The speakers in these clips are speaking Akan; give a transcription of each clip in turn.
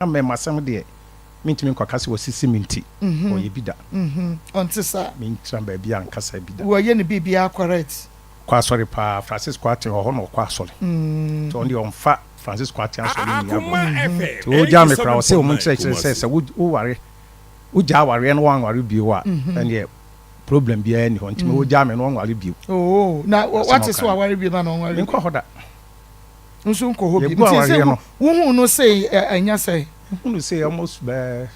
am me masam de mintimi nkwa se wasisi minti o ye bida onte sa mintra ba bia nkasa bida wo ye ne bibia correct kwa sorry pa Francisco Aten ho no kwa sorry to only on fa Francisco Aten sorry ni abo to o jam kra o se o muntre se wo ware wo ja ware no wan ware bi wa and problem bia ni ho ntimi wo jam no wan ware bi na what is wa ware bi na no ware nko hoda nso nko ho bi nti wo hu no say anya say hu say almost be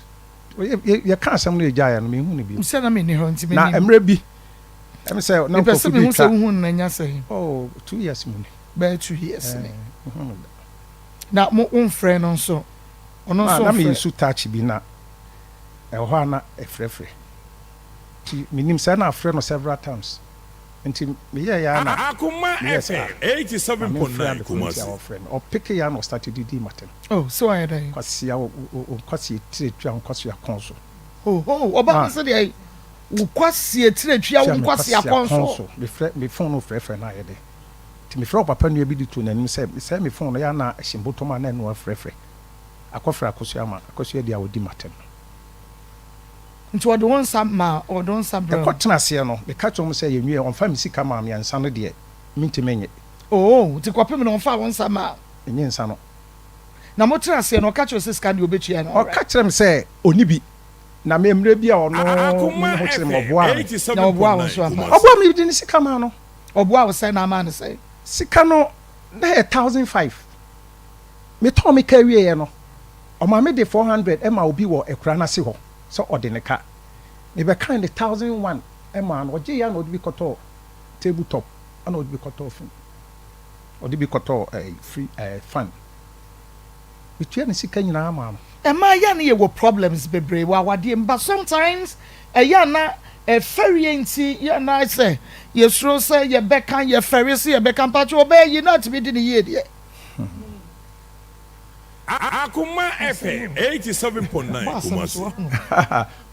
ye kan asem no eja ya no me hu ni bi se na me ni ho ntimi na emre bi em say na ko bi hu say hu na nya say 2 years mu ni be 2 years ni na mo unfre no so ono so na me su touch bi na ho ana efrefre ti minim say na afre no several times nti me ya na Akoma FM 87.9 Kumasi o pick ya no started di matter so I dey kwasi ya o kwasi tiretwa kwasi ya konso oba se dey wo kwasi tiretwa wo kwasi ya konso me phone no frefre na ye dey ti me frɛ papa nua bi di to nanim sɛ me phone no ya na hyimboto ma na no frefre akɔfra akoso ama akoso dia wo di matter nti wo don sam ma o don sam bro ko tena se no me ka chom sɛ ye nwie on fa me sika ma me ansa no de mintimenye ti kwapem no on fa won sam ma enye nsa no na mo tena se no ka chom sɛ sika de obetua no o ka kyerem sɛ oni bi na me mre bi a ono ho kyerem oboa na oboa won so ama oboa me di ni sika ma no oboa wo sɛ na ma ne sɛ sika no na 1005 me to me ka wie ye no o ma me de 400 e ma obi wo ekura na se ho so odineka me be kind 1001 e ma no oje ya no bi koto table top ana obi koto fun odi bi koto free fun bitua ne sika nyina ma no e ma ya ne ye wo problems bebre wa wade mba sometimes ya na ferry enti ya na say ye suro say ye beka ye ferry say ye beka mpacho obey ye not be di ne ye de Akoma FM 87.9 Kumasi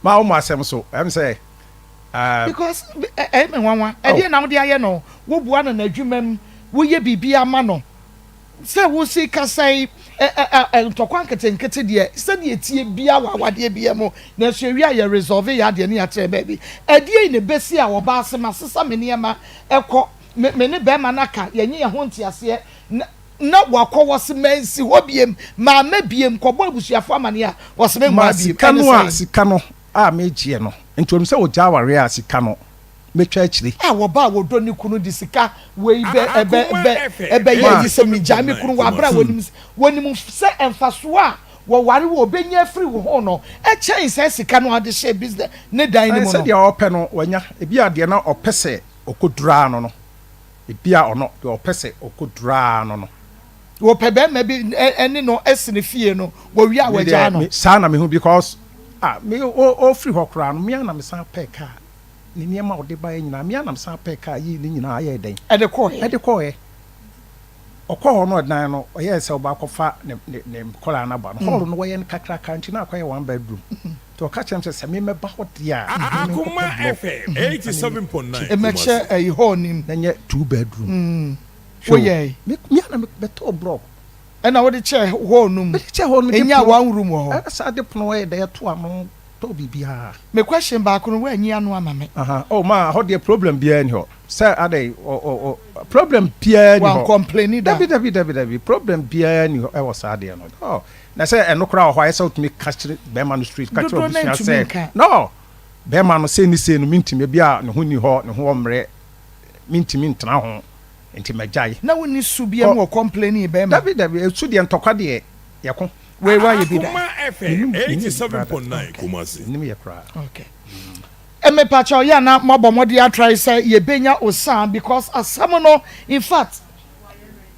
ma o ma asem so em say because me wanwa e dey na wo de aye no wo bua na adwumam wo ye bibia ma no say wo si kasai ntokwa nketenkete de say de etie bia wawade bia mo na so wi aye resolve ya de ne ya tere baby e dey ne besi a wo ba asema sesa me ne ma ekọ me ne be ma naka ye nye ho ntiase na wakọ wose mansi hobiem ma mabiem kọbọ abusuafo amane a wose me ma biem sika no a megie no ntom se o jaware a sika no metwa akiri wo ba wo do ni kunu di sika we ebe ye se mi ja me kunu wa bra wonim se emfaso a wo ware wo obenya free wo ho no e chen se sika no ade share business ne dan ni mo no se dia ope no wanya ebi ade na opese okodura no ebi a ono de opese okodura no wo pebe ma bi eni no esine fie no wo wi a waja no sa na me hu because me o free hokra no me na me san pe ka ni niema o de ba nyina me na me san pe ka yi ni nyina aye den e de ko e okọ ho no dan no o ye se oba kofa ne kola na ba no hall no wo ye kakra kanti na akoye one bedroom to ka chem se me meba ho de a Akoma FM 87.9 e meche e ho nim na nye 2 bedroom Oye me na me beto block e na wo de che ho num enya one room ho asa de pono e de to ano to bibia me question ba ko no wa nyi anu ama me oh ma how the problem bia ni ho say adai problem bia ni ho wa complain da dabi problem bia ni ho e was ade no na say eno kra ho say to me catch be man street catch up say no be man say ni say no mintime bia ne ho ni ho ne ho mre mintime ntena ho enti majai na woni su bia mo complain be ma dabi su de ntokwa de yeko we wa ye bi da Akoma FM 87.9 Kumasi nim ye kra okay me pacho ya na mobomodi a try say ye benya osan because asam no in fact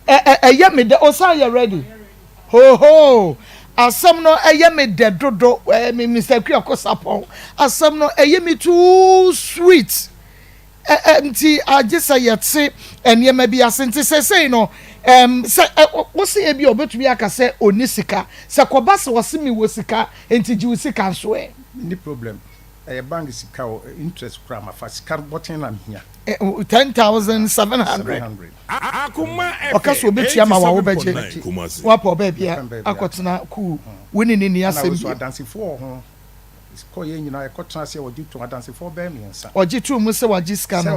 ye me de osan ye ready ho asam no ye me de dodo me Mr. Kwakosapon asam no ye me too sweet nti agisa yetse enema bi asente say no say wo se e bi obetumi aka say onisika say kobase wo se mi wo sika enti ji wo sika nso ni problem bank sika interest kura ma fa sika botting na hia 10,700 Akoma okaso obetia ma wa wo beje wa po ba bia akotena ku woni ni asem so adansifo ho ko ye nyina e ko transe oji to adansifo ba miensa oji tu mu se waji sika no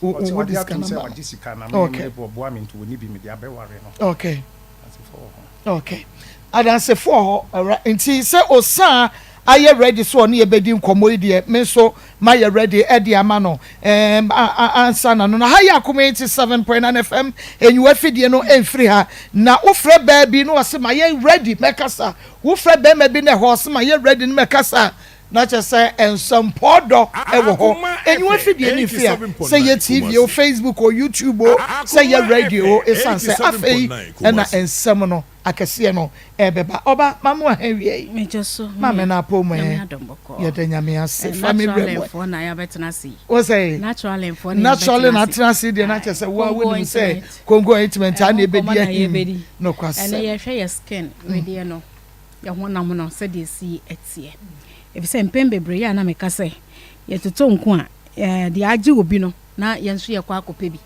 wo di sika na waji sika na me bo mi nto ni bi me dia be ware no okay okay adansifo ho nti se osa aye ready so on ye bedi nkomo ide me so my ready e de ama no answer na no na ha ya Akoma 87.9 FM enyu afidie no enfri ha na wo frɛ ba bi no wase my ready mekasa wo frɛ ba ma bi na ho se my ready no mekasa na che say Nsem podo e wo ho enyu afidie ni fia say ye TV o Facebook o YouTube o say ye radio esan say afei na Nsem no akese no ebeba oba mamu ahawie mejoso mama na pomo ye de nyame ase family info na ya betena si o say natural info na betena si de na chese wo wonu say Congo ointment na ebedi no kwase ene ye hwe ye skin we de no ye honam no se de si etie e bi se mpembe bre ya na meka se ye toto nko a de age obi no na ye nso ye kwa akopa bi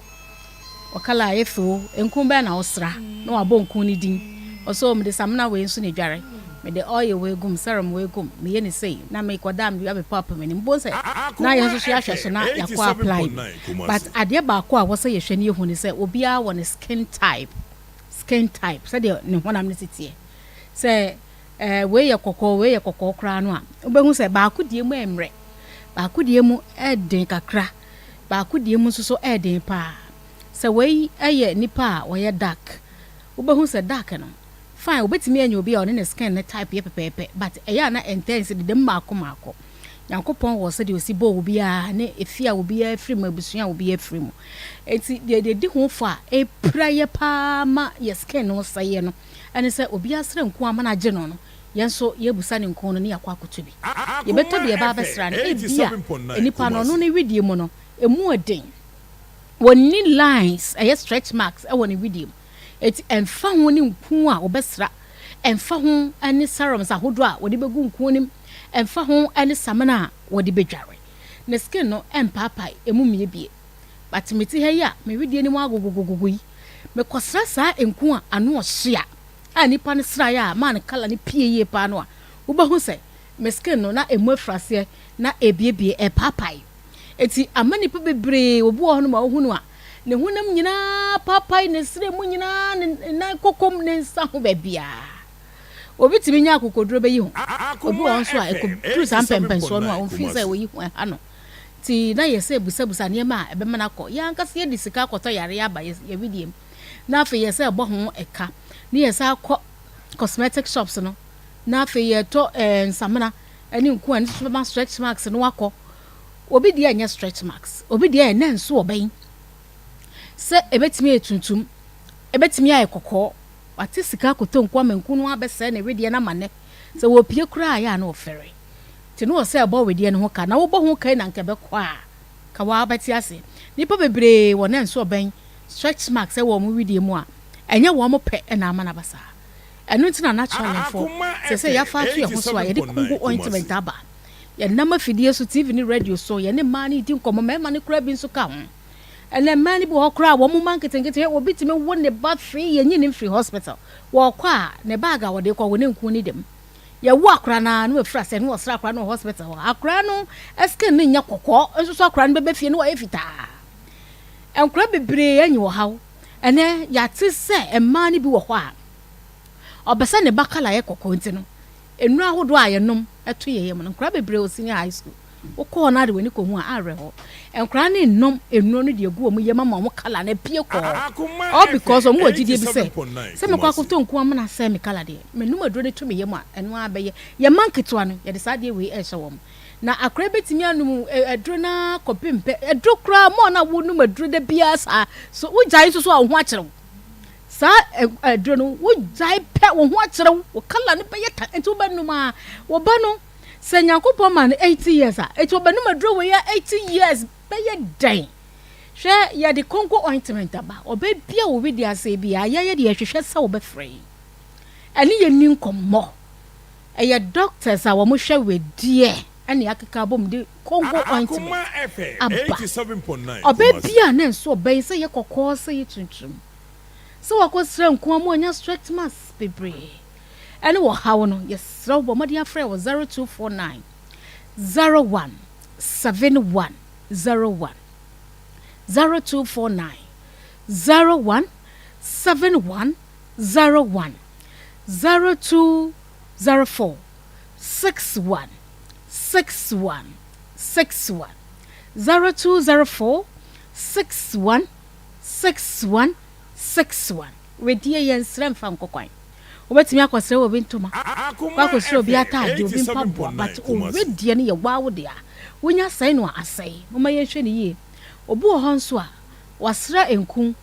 okala efo enku ba na osra na wabo nku ni din oso me de samna we nso ne dware me de oil we gum serum we gum me ye ne sei na me kodam bi abe papa me ni mbo se na ye nso so ahwe so na yakwa apply but ade ba ko a wo se ye hwe ne hu ne se obi a won skin type se de ne honam ne titie se we ye kokko kra no a obehu se ba ko die mu emre ba ko die mu eden kakra ba ko die mu so eden pa se we eye nipa wo ye dark obehu se dark no fine obetimi anya obi a on ne skin ne type ye pepepe but eya na intense de mako yankopon wo se de osi bo obi a ne efia obi a free mu abusua obi a free mu enti de di ho fa e praye pa ma ye skin no saye no ene se obi asre nko ama na je no no yenso ye busa ne nko no ne yakwa akoto bi ye beto de ba besra ne e bia enipa no no ne widie mu no emu eden woni lines e stretch marks e woni widie mu eti emfa ho ne nku a obesra emfa ho ani serums ahodo a wodi begu nku nim emfa ho ani samana wodi bedware ne skin no empapai emu miebie but meti he ya me widie ni mu agogogogogo yi me kosra sa enku a ano ohia a nipa ne sra ya man kala ne pieye pa no a wobahu se me skin no na emu afrase na ebiebie empapai eti amani pe bebre obu ho no ma ohunu a ne hunam nyina papai ne sre mu nyina na kokom ne nsa ho babia obi timi nya akokodro be yi ho obi won so a ekodru san pempenso no a on fi say we yi ho ha no ti na yese busabusa ne ma ebe mana ko ya nkase ye disika akoto yare ya ba ye widiem na afi yese ebo ho eka ne yese akọ cosmetic shops no na afi ye to nsamana ani nku an so ba stretch marks no akọ obi dia nya stretch marks obi dia na nso oban se ebetimi etuntum ebetimi ayekokọ wate sika koto nkwa manku no abese na wedie na mane se wo pie kura ya na ofere ti no se abo wedie no ho ka na wo bo ho kai na nkebe kwa ka wa abati ase nipa bebre wo na nso oban stretch marks e wo mu wedie mu a enye wo mo pe na ama na basa enu ntina natural info se ya fa to ye ho so a ye de kungu ointment aba ye na mafidie so TV ni radio so ye ne ma ni di nkomo ma ne kura bi nso ka ho ene mani bi hokra wo mu manketengete wo bitime wo ne ba free ye nyini free hospital wo kwa ne baga wo de kwa wo ne nku ni dem ye wo akra na no efra se no osra akra no hospital akra no eske ne nya kokko enso so akra no bebe fie no wo efita enkra bebre anyi wo hawo ene ya ti se emani bi wo ho a obesa ne bakala ye kokko nti no enu ahodo a ye nom eto ye ye mo nkra bebre o senior high school wo na de wani ko hu a are ho enkra ne nnom enu no de egu omu ye mama mo kala na pie ko all because omu ogidie bi se me kwa akoto nku am na se me kala de me num aduro de to me ye mu a enu abeye ye manketwa no ye de sa de we e hye wom na akra betimi anum aduro na kopimpe aduro kra mo na wo num aduro de bia sa so wo jai so a ho akere sa aduro no wo jai pe wo ho akere wo kala ne be ye ta enti wo ba num a wo ba no se nyankopon man 80 years a eti obanum aduro we ya 80 years be ye dan hwe ya de konko ointment aba obe bia wo wi dia se bia ye de hwehwe sa wo be free ani ye nin kommo eye doctors a wo mo hwe we die ɛne akeka bom de Congo ointment Akoma FM aba 87.9 ɔbɛ bia na nso ɔbɛn sɛ yɛ kɔkɔɔ sɛ yɛ tuntum sɛ wakɔsrɛ nko mu ɔnya straight mass bebree ɛne wɔ haw no yɛsrɛ wo bɔ mmɔden afrɛ wɔ 0249 01 71 01 0249 01 71 01 0204 61 61 61 0204 61 61 61 wedie yɛn srɛ mfa nkɔkwan wobɛtumi akɔsrɛ wɔ bi ntoma wakɔsrɛ obi ataade obi mpaboa but owedie no yɛ waawo de a wonya sɛe no a asɛe moma yɛnhwɛ ne yie obi wɔ hɔ nso a wasra enku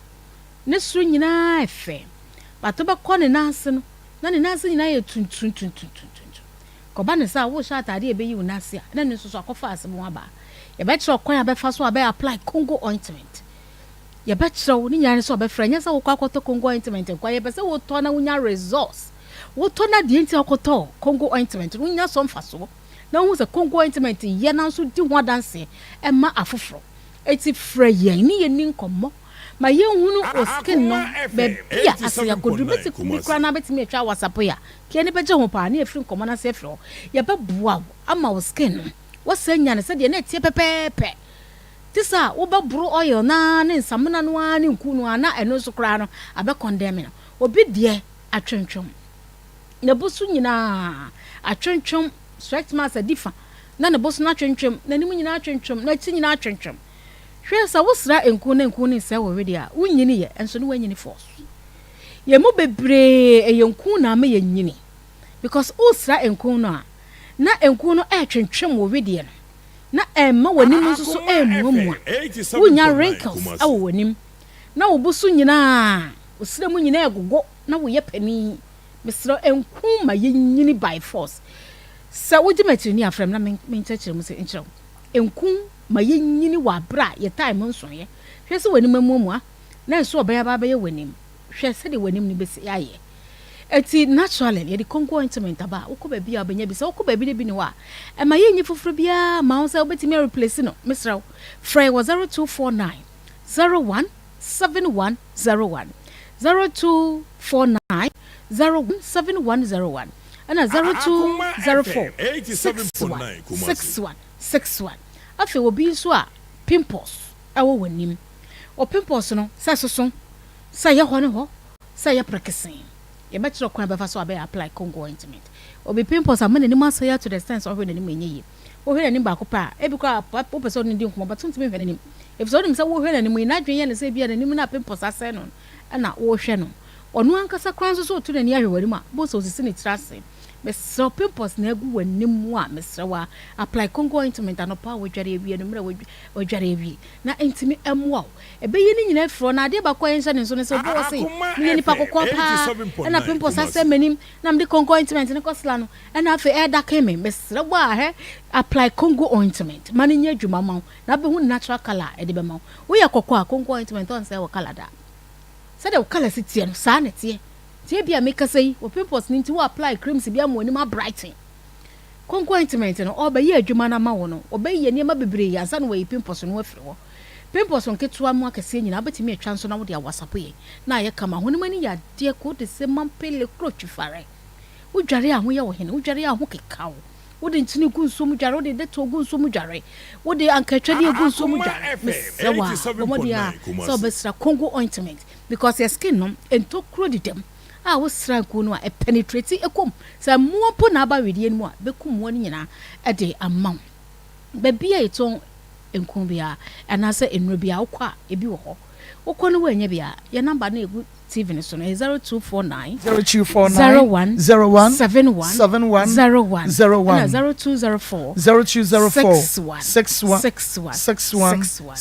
ne soro nyinaa ɛfɛ but wobɛkɔ ne nanse no na ne nanse nyinaa yɛ tuntum kɔba ne sɛ wohyɛ ataade ɛbɛyi wo nase a na ne nso so akɔfa asɛm ho aba yɛbɛkyerɛ ɔkwan a bɛfa so a bɛyɛ apply Congo ointment yɛbɛkyerɛ wo ne nyinaa ne sɛ ɔbɛfrɛ nyɛ sɛ wokɔ akɔtɔ Congo ointment nkwa yɛpɛ sɛ wotɔ na wonya resource wotɔ na deɛ nti akɔtɔ Congo ointment no wonya sɔ mfa so na wohu sɛ Congo ointment yɛ na nso di ho adanseɛ ɛma afoforɔ ɛti frɛ yɛn ne yɛni nkɔmmɔ ma yɛnhunu o skin no baabi a asɛ yɛkɔduru bɛti bi kora na bɛtumi atwa WhatsApp ya kɛ ne bɛgye ho paa ne yɛfiri nkɔmmɔ no asɛ frɛ hɔ yɛbɛboa wo ama wo skin no wɔsɛ nya ne sɛdeɛ na ɛtie pɛpɛɛpɛ ti sa wobɛboro oil na ne nsamena no a ne nku no a na ɛno nso koraa no abɛkɔndɛm no obi deɛ atwentwom na bosu nyinaa atwentwom straight mass adifa na ne bosu na atwentwom na nim nyinaa atwentwom na ti nyinaa atwentwom hwɛ sa wosra enku ne sɛ wɔ wedi a wonyini yɛ enso no wanyini force yɛ mu bebree ɛyɛ nku na ma yɛ nyini because wosra enku no a na enku no atwentwom wɔ wedi no na ɛma w'anim nso so ɛmuamua wonya wrinkles awɔ w'anim na wo bosu nyinaa osira mu nyinaa ɛgogo na woyɛ pani mesrɛ enku ma yɛnyini by force sɛ wogye matrini afrɛm na menkyerɛkyerɛ mu sɛ nkyerɛw enku ma yɛnyini wɔ abra yɛ time nsoyɛ hwɛ sɛ w'anim amuamua na nso ɔbɛyɛ ba bɛyɛ w'anim hwɛ sɛ de w'anim ne bɛsi ayɛ eti naturally yɛ de Congo ointment aba wokɔ baabi a ɔbɛnya bi sɛ wokɔ baabi de bi ne hɔ a ɛma yɛnyi foforɔ biara ma wo sɛ wobɛtumi replace no mesrɛ wo frɛ wɔ 0249 01 7101 0249 01 7101 ɛna 0204 61 61 afei obi nso a pimples ɛwɔ w'anim o pimples no sɛ soso sɛ yɛ hɔ ne hɔ sɛ yɛ prekesen yɛbɛkyerɛ kwan bɛfa so abɛyɛ apply Congo ointment obi pimples amana ne ma so yɛ to the sense ɔhwɛ n'anim enye yi wohwɛ n'anim baako pa ebi kɔ wopɛ sɛ ɔne di nkɔmɔ batuntumi hwɛ n'anim ebi sɛ ɔnim sɛ wohwɛ n'anim yi n'adwen yɛ ne sɛ bia n'anim na pimples asɛ no ɛna wohwɛ no ɔno ankasa kwan so otu n'ani ahwɛ w'anim a bo so osisi ne tira ase mesrɛ pimples na agu w'anim mu a mesrɛ wa apply Congo ointment anɔpa wodware awie no mmerɛ wodware awie na ntimi ɛmoa ɛbɛyɛ ne nyina afro na adeɛ bakɔ yɛnhyɛ ne nso ne sɛ bo wɔ se ne nipa kokɔ paa ɛna pimples asɛ m'anim na mede Congo ointment ne kɔsla no ɛna afei ɛda kɛme mesrɛ wo a hɛ apply Congo ointment ma ne nyɛ adwuma ma wo na bɛhu natural color ɛde bɛma wo woyɛ kɔkɔ a Congo ointment ɔnsɛ wɔ color da sɛdeɛ wo color si tie no saa ne tie tie bia make say wo pimples ni nti wo apply creams bia mo ani ma brighten Congo ointment no ɔbɛyɛ adwuma na ma wo no ɔbɛyɛ nneɛma bebree ansa no wɔ pimples no afiri hɔ pimples nketewa mu akɛse nyina abɛtumi atwa nso na wo de WhatsApp yɛ na ayɛ kama honum ani yɛ adeɛ ko de se mampele krotwi fare wo dware a ho yɛ wo hene wo dware a ho kekaw wo de ntini gu nso mu dware wo de deto gu nso mu dware wo de ankatwade gu nso mu dware mesɛwa wɔmɔde a sɛ ɔbɛsra Congo ointment because your skin no entokro di dem a wo sra ko no a penetrate ekom sɛ mo po na aba wedie mu a bekum mo nyina e de amam ba bia eton enkum bia anase enro bia wokɔ a ebi wɔ hɔ wokɔ no wanya bia your number na egu TV ne so no 0249 01 71 01 0204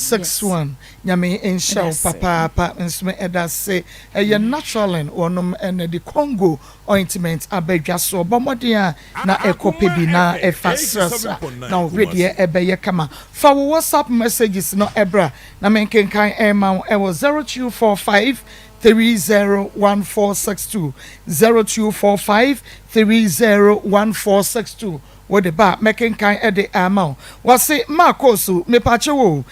61 nyame enshaw papa nsme edase eye natural onom ene the Congo ointment abadwa so bomoden na ekope bi na efasrasa na already ebeye kama fa WhatsApp messages no ebra na menkenkan ema e wo 0245 301462 0245 301462 wo de ba mekenkan e de ama wase makosu mepache wo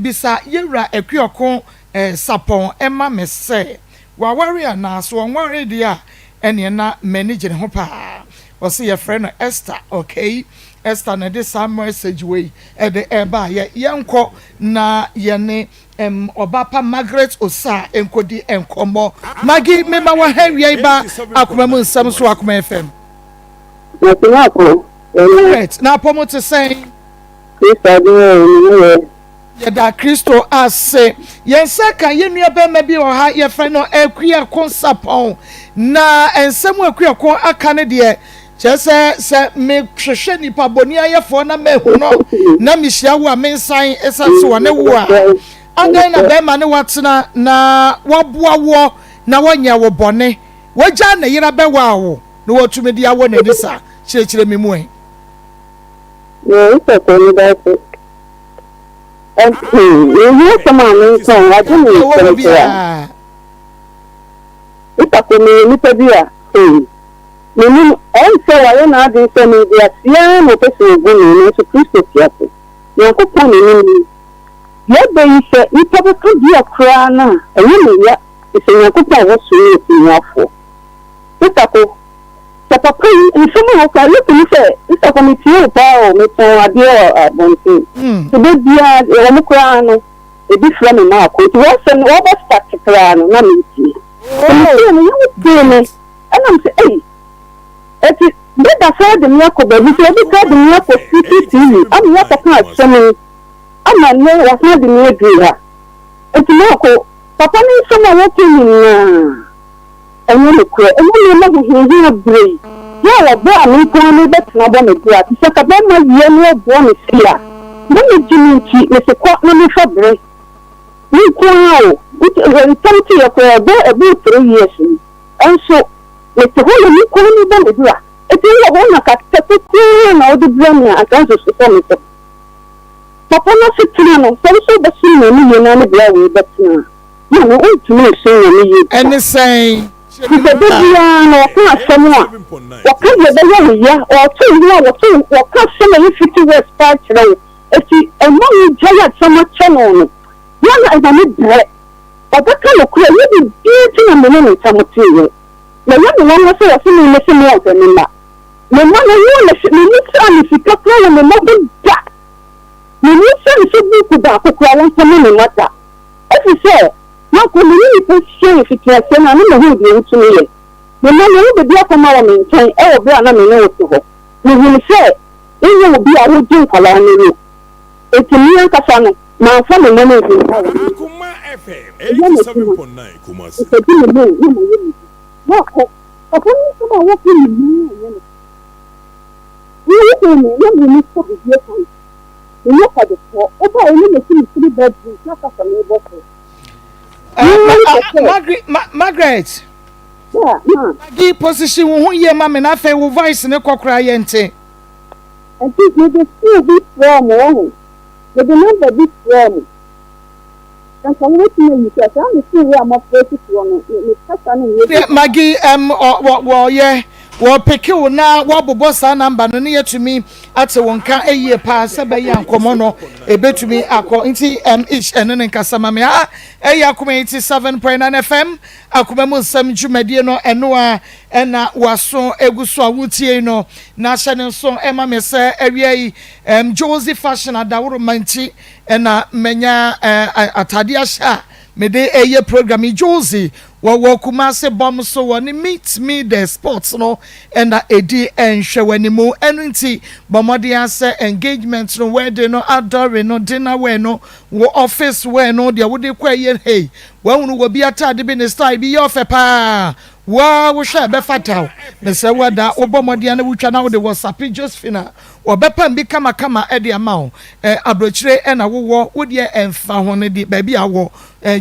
bisa yewra akuoko sapon ema mese wawari ana so onware dia ene na manage ne ho pa wase ye friend Esther okay Esther na de some message way e de eba ye yenko na ye ne Obapa Margaret Osa enkodi enkomo magi mema wa hawia ba akoma mu nsam so akoma FM right na pomo to say Yada Kristo ase yensa kan yenua be ma bi o ha ye fe no akua konsapon na ensem akua kon aka ne de chese se me hwehwe nipa boni ayefo na mehu no na mihia wo a mensan esa so wone wo a adan na be ma ne watena na waboa wo na wanya wo bone wagya na yira be wa wo na wotumedi awo na disa chirechire memu en no it's okay that's it you come on so I don't know it's okay me pebia me so I na dey say me dia sia no person go no so Kristo tiapo na ko pon ni ye be ise ni pebe ko dia kra na enye me ya ise na ko pon wo so ni afo it's okay papa nsomo ho ka look ni say it's a committee o pa o me ton ade o bonti so be bia e mo kra no e bi fra me na ko to wo se no ba start kra no na me ti so me yo be me and I'm say hey eti be da fa de me ko be bi so bi ka de me ko CCTV am ya papa asemi am na no wa fa de me dura eti mo ko papa ni nsomo wo ki ni na enye le kure enye le ma hihi abrei ya la ba mi ko ni betina ba me bua ti se ka ba ma ye no bo ni sia na me jimi nti me se ko na me fabre ni ko o it tanti ya ko ba e bu 3 years enso me te ho ni ko ni ba me bua e ti ya ho na ka te ko na o de bua ni akanso so me te papa na se tina no so ba si ni na ni bua we betina na no o tu me se ni ye ene say Bibia no ka asemu a waka ye be ye ya o tu ni o tu waka asemu ye fiti west part re eti emo ni jaya sama channel no ya na ida ni bre obaka no kura ye bi ti na me no ntamote ye na ya no no so ya sinu ne sinu o tani ma me ma no yo le ni ni sa ni fika kura me mo bi da ni ni sa ni so bi ku da ku kura won tani ni mata esi se na ko ni po share fitia se na no ho bi ntumi ye me na no be bia ko ma wa me ntan e wo bia na me no to ho ni hu se e wo bi a wo din kala ni ro etimi an kasa no ma fa me no bi Akoma FM 87.9 Kumasi e bi me no ko ko ni so ma wo ki ni ni so bi ye kan ni ka de ko o ba ni me si 3 bedroom na kasa me bo ko Margaret. Yeah, Gi position wo ye ma me na fe wo voice ne kokra ye nte. And this is the school bit from home. The number bit from. And some way to you say I'm see where I'm afraid to one. Me kasa no. Magi wo ye wo peke wo na wo bobo sa number no ne yetumi ate wonka eye pa se be ya nkomo no ebetumi akọ nti each ene ne nkasa ma me eye akoma 87.9 FM akoma mu nsam dwumadie no eno a ena waso eguso awutie no na hye ne so ema me se awie Josie fashion adaworo manti ena menya atade ahya me de eye program Josie wo Kumasi bomb so woni meet me the sports no and edi enhwe wanimu enunti bomodi ase engagement no wedding no adore no dinner we no wo office we no de wo de kwaye hey wonu wo bi atade bi ne style bi yofe pa wa wo hwe be fataw me se wada wo bomodi na wutwa na wo de WhatsApp Josephine obepam bi kama e de ama abrochire e na wo de emfa ho ne di ba bi awo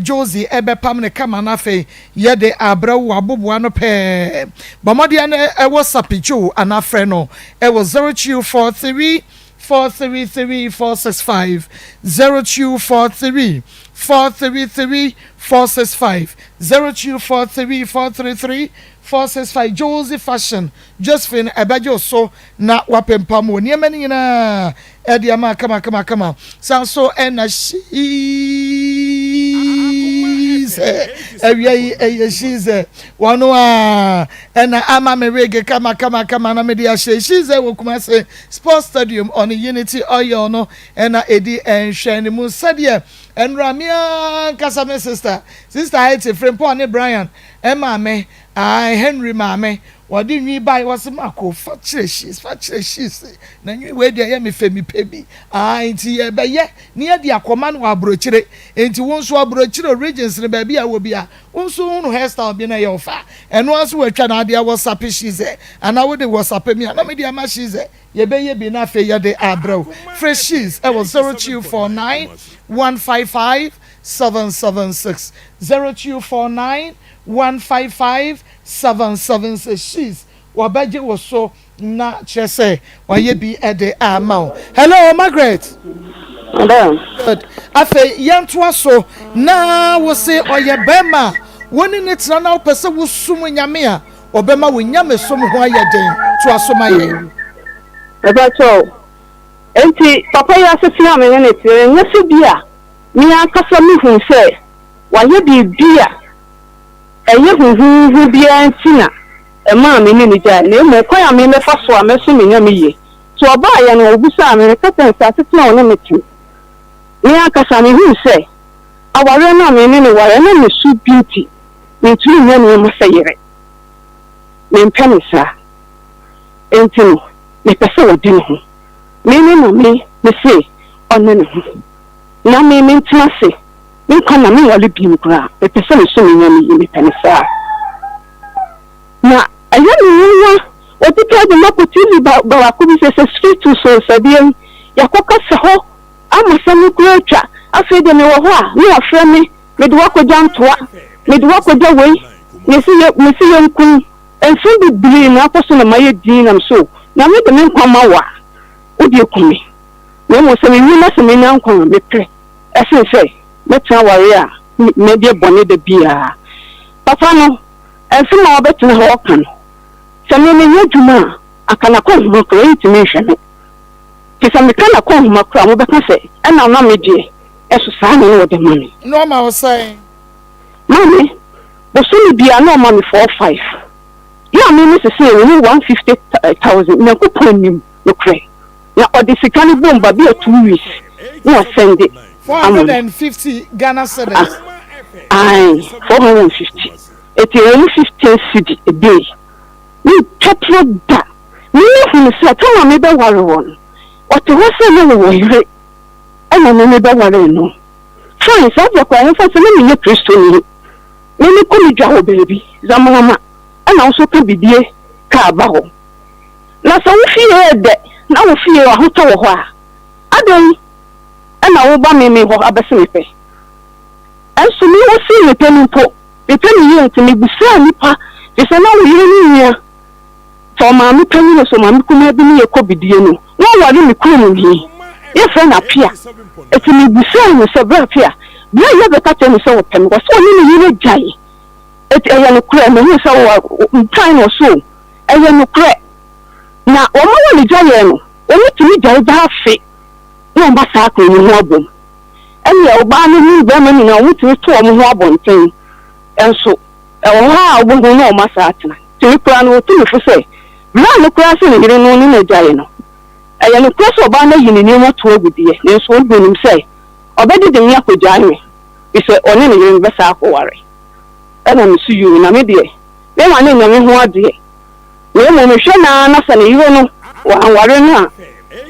Josie ebepam ne kama na fe ye de abra wo aboboa no pe bomodi na e WhatsApp chu ana frɛ no e wo 0243 433 465 0243 433 465 0243 433 465 Josie Fashion Josephine Ebajo so na wapempa mo niema ni na ediama kama sanso ena she's wano ena ama merege kama na media she's wo kuma say sports stadium on Unity Oil no ena edi enhwani mu sadia enramia kasame sister Haiti friend Paul ne Brian Emma me Henry Mame wadi nwi bai was mako factory she's na nwi we dia ye me femi pebi nti ye be ye ne ye dia Akoma no abrochire nti wonso abrochire regions ne ba bia wo bia wonso hu hairstyle bi na ye ofa eno aso watwa na dia WhatsApp she's ana wo de WhatsApp mi na me dia ma she's ye be ye bi na fe ye de abro fresh she's e was 0249 155 776 0249 155 776 she's wabaje was so na chese waye bi ede amount. Hello Margaret. Hello. Good. Afe yantoa so na wo se oye bema woni ne tena na opese wo sum nyame a obema wo nyame som ho ayeden to asoma ye. Eba cho. Enti papa ya sesi na me ne tire nyese bia mi akasa mi hu se waye bibia eye hu bia ntina e ma me ni ja na mo kwa ya me mefa so a meso me nyame ye to oba ya na obusa me kata sa tete na metu mi akasa mi hu se aware na me ni ware na me su beauty me tu nya ni mo sayere me mpanisa enti me pese odi ho me ni no me se onne ne ho na me ntina se me kana me wale bi mkura me pese me so me nya ni me panisa na ayani nwa otike de makotili ba wakubi se street so sabien yakoka se ho amasami kuecha afede me wo ho a me afre me de wakoja ntoa me de wakoja wei me si yenkun enso bibiri na akoso na maye din nam so na me de me nkwama wa odi ekumi me mo se me wi na se me na nkwa me pre ese me twa ware a me de bone de bia papa no enso na obetina ho kan sami me nyaduma akana ko huma ko yiti me hweme kisa me kana ko huma ko mo beka se na na me die eso sa na wo de mami No ma was saying mami bo so ni bia na mami 45 ya me me se we 150,000 na ko ponim no kre na odisikani bomba bi 2 weeks na send it 450 Ghana cedis ai 450 it is 15 cedi a day ni tetro da ni hu se to me be ware won o te ho se me wo yire ana me be ware no fine so je kwa en fa se me ye Kristo ni ko mi dwa ho bebi zamama ana so ka bidie ka ba ho na so wo fie de na wo fie wa ho to wo ho a adon ana wo ba me ho abese me pe enso mi wo si me penu po me penu ye ntimi busa nipa se na wo yire ni nia to ma mi penu so ma mi kuma bi ni ye ko bidie no wo wari mi kunu ni ye fe na pia etimi busa ni se bra pia bia ye be ka temi so wo pem ko so ni yire jai eya no kure me hu so wo time no so eya no kure na o ma wo ni jai no o ni timi jai da fe no ba sa ko ni ho abom enya o ba ni ba ma ni na wo timi to o mo ho abonten enso e wo ha obo no o ma sa atena timi kura no timi fu se bla no kura se ni yire no ni na jai no eya no kura so ba na yini ni mo to agudie na enso o gbenim se obedi de mi akogya me ise one ne yire be sa akoware ena mi su yu na me de me ma ne nyame ho ade we mo me hwe na sa ne yire no wa anware no a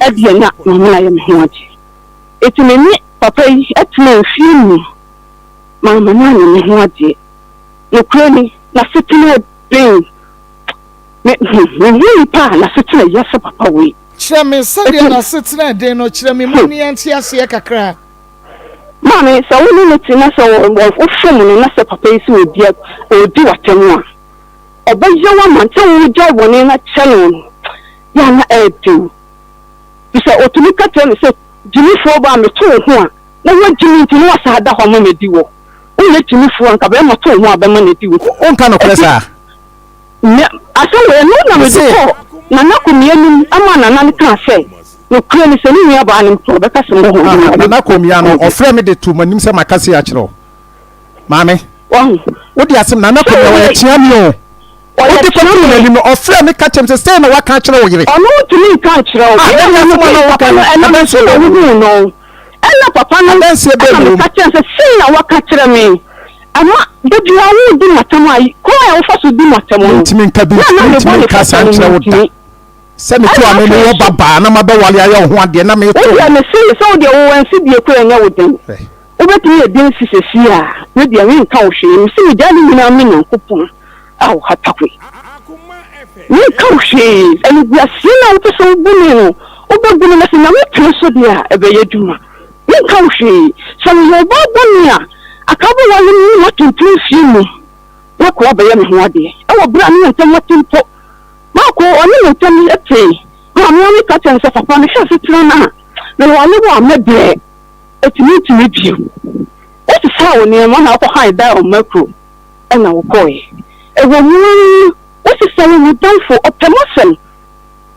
ade na mo na ye me ho ade etime ni papa yi etime mfie mu ma ma na ne ho ade no kroni na setine ben me pa na setine yasa papa we kire me sadia na setine den no kire me mani anti ase kakra mami so woni netina so wo fom na se papa isi odi watemu a obaje wa mante wo ja woni na channel ya na edu bisa otumi ka tell say jimi fo ba me to ho a na wo jimi nti no wasa da ho ma di wo o ye jimi fo anka be ma to ho a be ma na di wo o nka no kwesa ne aso we no na me di ko na na ko mienu ama na na ka say no kure ni se ni nua ba nim to be ka se mo ho na ko mia no ofre me de to manim se makase a kire maame wo di asem na na ko we tia mi o o di ko ni no ofre me ka chem se say na wa ka kire wo yire ono tumi ka kire o e na mo no wa ka na so no wu no ela papa no dan se be no ka chem se say na wa ka kire me ama do di wa wo di matam ai ko ya wo fa so di matam no timi nka bi timi ka sa kire wo da se me to amene wo baba na ma be wale aye ho ade na me to wo ya me say so de wo wan si die ko enya wo den obetumi edin sisesi a we dia we nka wo hwe mi si dia ni na me nankopon aw hatakwe ni ka wo hwe eni bia sina wo so buni no obegunu na sina we tun so dia ebe yeduma ni ka wo hwe so yo ba boni a akabo wa ni watuntun fi mu na ko abaye me ho ade e wo bra ni ntam watimpo ma ko oni ntam ete ma mo ni ka tan sa papa me hwe fitna na me wale wo amebe etimi timi bio eti sa wo ni ma na ko han da o makro e na wo koy e wo mu eti sa wo don for opemosem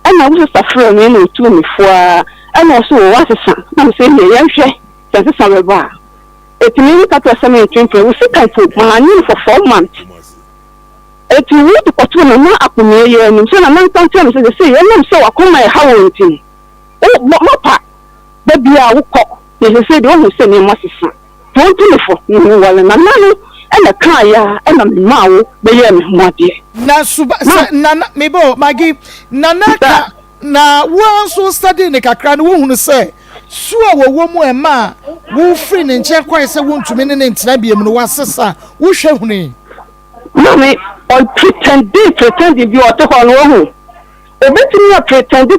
e na wo sa fra me no tu me foa e na so wo asesa na se ye ye hwe se sa we ba etimi ni ka to sa me twempe wo sika to ma ni for 4 months eti wo to ko to na akomi ye ni so na man tan tem se ye nam so akoma e hawo ntin o mo pa ba bia wo ko they say they want to say me masisa don't do for no wala na nanu ena kan ya ena me mawo be ye me ho ade na suba na mebo magi nanaka na wo so study ne kakra no wo hunu say suwa wo mu ema wo free ne nche kwai se wo ntumi ne ntina biem no wasesa wo hwe hunu no me on pretend bi o to ho no hu obetumi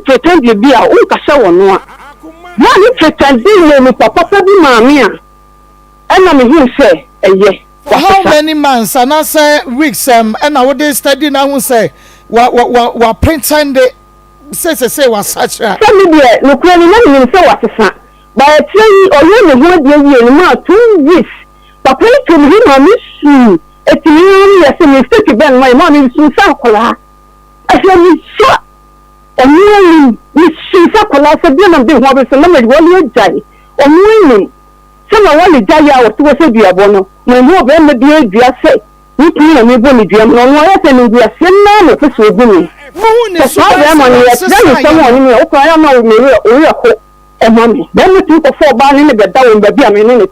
pretend bi a o ka se wo no a Mani pretending me papa bi mami a ena me hu say eye how many months and I say weeks and I would study now who say wa pretend say was such a me there no kura ni na me say wasesa by tell oye me hu de ye ni ma 2 weeks papa to me mami su etimi ya se mistake ben my mami su sa kola afi mi so omuni ni sisa kola se bi na be ho be se na me wole jai omuni se na wole jai ya o to se bi abo no me mo be me bi adua se ni tu na me bo ni dua no no ya se ni dua se na no se so bi ni mo ni so ba ma ni ya ni so mo ni o ko ya ma o ya ko e ma mi be me tu ko fo ba ni be da wo ba bi a me ni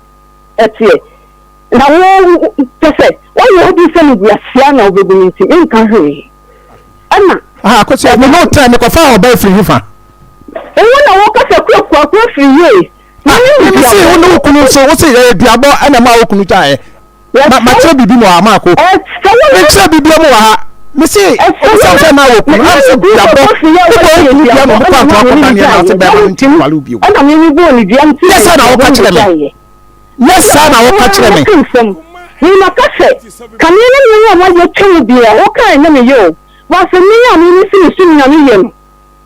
etie na wo pese wo yo di se ni dua se na o be bi ni ti en kan he ana kwesi me no time me ko fa oba free hifa ewo na wo ka se ko free ye me se wo no kunu so wo se duabo ana ma wo kunu tae ma tire bibi no ama ko me tire bibi mo wa ha me se so se ma wo kunu am se duabo wo ni bia mo ko kwa ko na na se be ma ntim walu bi ana me ni bo ni bia ntim yes na wo ka kire me yes na wo ka kire me ni ma ka se kamene ni ma ye twu bia wo kan na me yo was me ya mi si na mi yem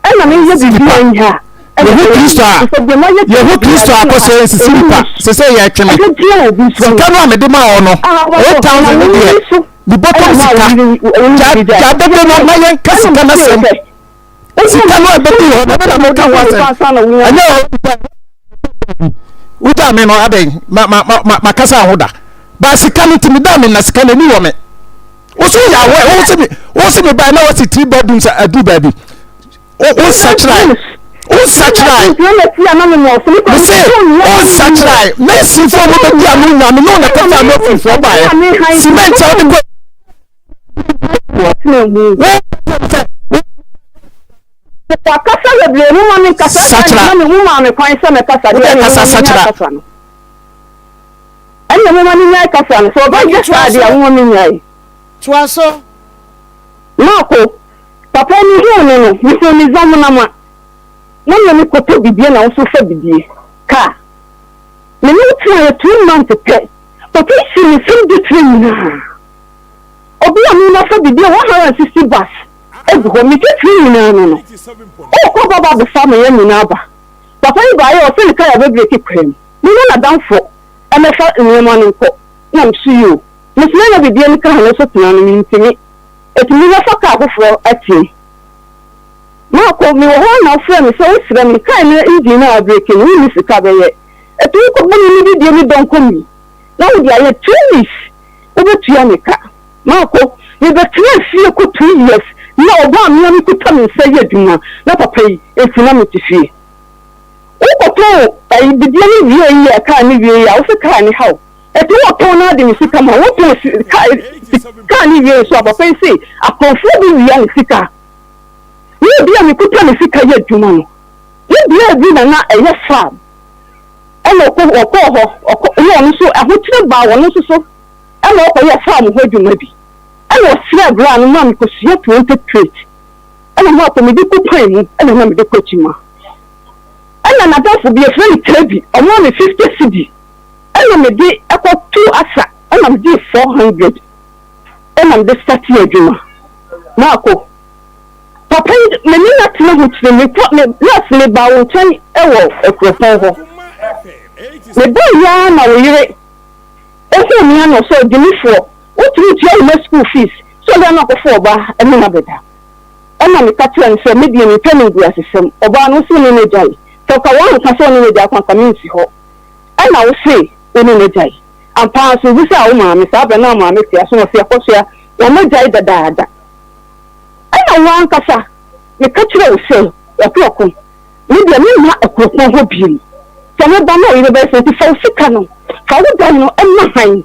e na mi ye bibi anya Yehu Kristo akose sisipa sese ya tweme sika no amede ma ono 1000 de the bottom sika ja bebe no na yen kasika na sem sika no abede ho na na mo kan wase anya uta me no aben ma kasa hoda ba sika no timi da me na sika na ni wo me oso ya wo se me ba na wasi 3 bedrooms adu baby o sachrai o sachrai me say o sachrai me si fo mo be dia no nya me no na kasa no fo ba e cement o de go kasa le ble mu mami kasa na me mu mami kwan se me kasa de kasa sachra anya mu mami nya kasa no so ba je sa de mu mami nya Tuaso Mako papa ni hu no mi so mi zamu na ma na me ko to bibie na wo so fa bibie ka me ni tu ya 2 months pe papa si mi sim de trim na obi ami na fa bibie 160 bus e go mi ke trim na no o ko baba be fa me ya mi na ba papa yi ba yo se ka ya be break kwem me na dan fo e me fa nyema no ko na msu yo me se na bibia ni ka ha so tena no ntimi etimi na fa ka akofo ati ma ko mi wo na ofre mi so osira mi kai na inji na break ni sika be ye etu ko mo ni bibia mi don ko mi na wo dia ye 2 weeks obetu ya meka ma ko ni be tena fie ko 2 years na oba mi ani ko ta mi se ye duma na papa yi etina mi ti fie o ko ai bibia ni wie yi ka ni wie ya o se ka ni hawo etu o to na de mi sika ma wo to ka ni wie so papa yi se akonfo bi wie ni sika ni bia mi ko ta mi sika ye duma no ni bia bi na eye farm eno ko ho ni onu so ahotire ba wonu so eno ko ye farm ho dwuma bi eno sira bra no ma mi ko sia 20 crate eno ma ko mi di ko pan mu eno ma mi di ko chima eno na da fo bi e friend trebi o mo mi 50 cedi eno mi di e ko 2 asa eno mi di 400 eno mi di start ye dwuma ma ko papa me ni na tena ho tire me ko me last me ba wo chen e wo ekrofon ho me bo ya na wo yire e ko mi ano so dimifo o tiri tia me school fees so da na ko fo ba e me na beda e na me ka tira nse me die me peni gu asesem oba no so ni nejai to ka wan ka so ni nejai kwa community ho e na wo se o ni nejai ampa so bi sa wo ma me sa be na ma me tia so no se akoso ya wo nejai dadaada ana wan kasa me ka tira wo se o ko me die me ma akropon ho bi kama ba no ile be se ti fa sika no fa wo dan no e ma han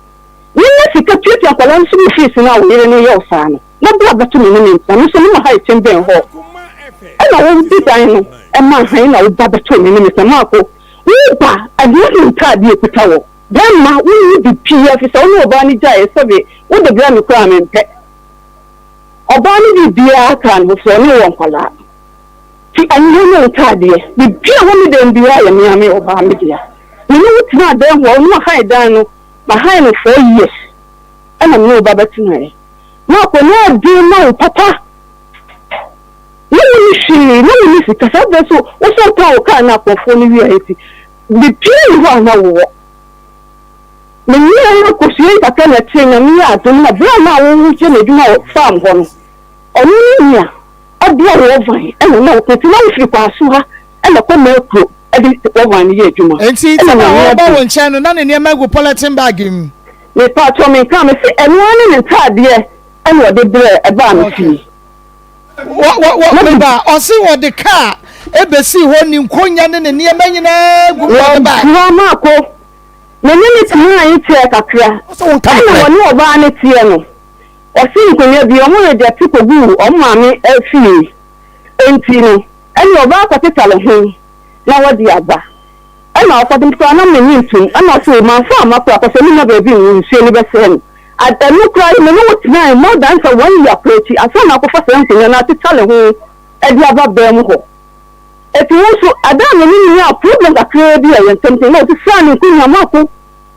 ni na sika tutu akwala nso mi fees na wo ile ni yo sa no na bra ba to me ni nta no so ni ma ha echen ben ho ana wo ti dan no e ma han na wo ba ba to me ni nta ma ko wo ba ade ni nta bi ekuta wo dan ma wo ni bi pia fi so no ba ni ja e so be wo de gra mi kwa me mpe oba ni bi bia kan ho so ni wo nkwala ti anyo no nta de bi bia wo ni de bia ya mi ame oba mi dia ni wo ti na de ho no ha dan no ma ha no 4 years ana mi oba betina e ma ko no di ma papa ni shi ni si ka sa de so o so ta o ka na ko fo ni wi eti bi pia ni wa na wo ni ni ko si ta ka na ti na mi a do na bra ma wo che na djuma o farm ho no oni ni ya odi o wo van e no ko ti na fi kwa so ha e no ko ma ko e di wo van ni ye djuma enti ti na ba won chen no na ne ma go politin bag im me pa to me ka me se eno ani ne tade e no de bre e ba me fi what ba o si wo de car e be si ho ni nkonya ne ne ma nyina gu de bag wa ma ko me ni ti na yi tie kakra e no ni oba ne tie no o si nkonya bi o mo de ti ko gu o ma me e fi enti no e ni oba ko tetale ho na wodi aba ana ọfọdụ mkpa na mmiri ntum ana so ma fa ma kwa kwa ni na baby nsie ni besen adanu kra ni no wotina more than 1 year prechi asa na ko fa se nkunya na tetale ho e di aba ba mu ho eti wo so adamu ni ya problem ka kra bi ya ntemte na ti fa ni nkunya ma ko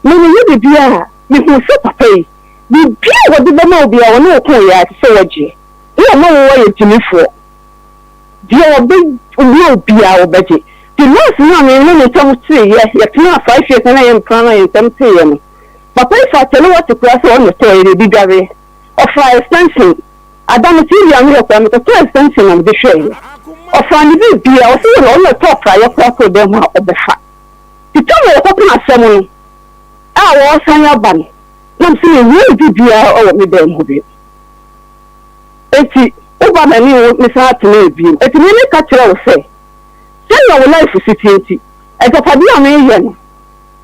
ni ni bi bia ni hu se papa yi bi bia wo de ba ma obi a wo no ko ya ti se waje iya ma wo ye timifo dia wo be obi a wo beje the nurse na me no tell me ya tena 5 years na yem plan na temte ye no papa ifa tell what to class on the story bi gare of extension adam ti ya me ko me to extension am de share of ani bi bia o se no top ya kwa ko dem ha obefa ti to me ko na asem no a wo san ya ban na me se ni bi bia o me dem ho bi eti o ba na ni me sa tena bi eti me ka kire o se send your life situation e ga padi am ye no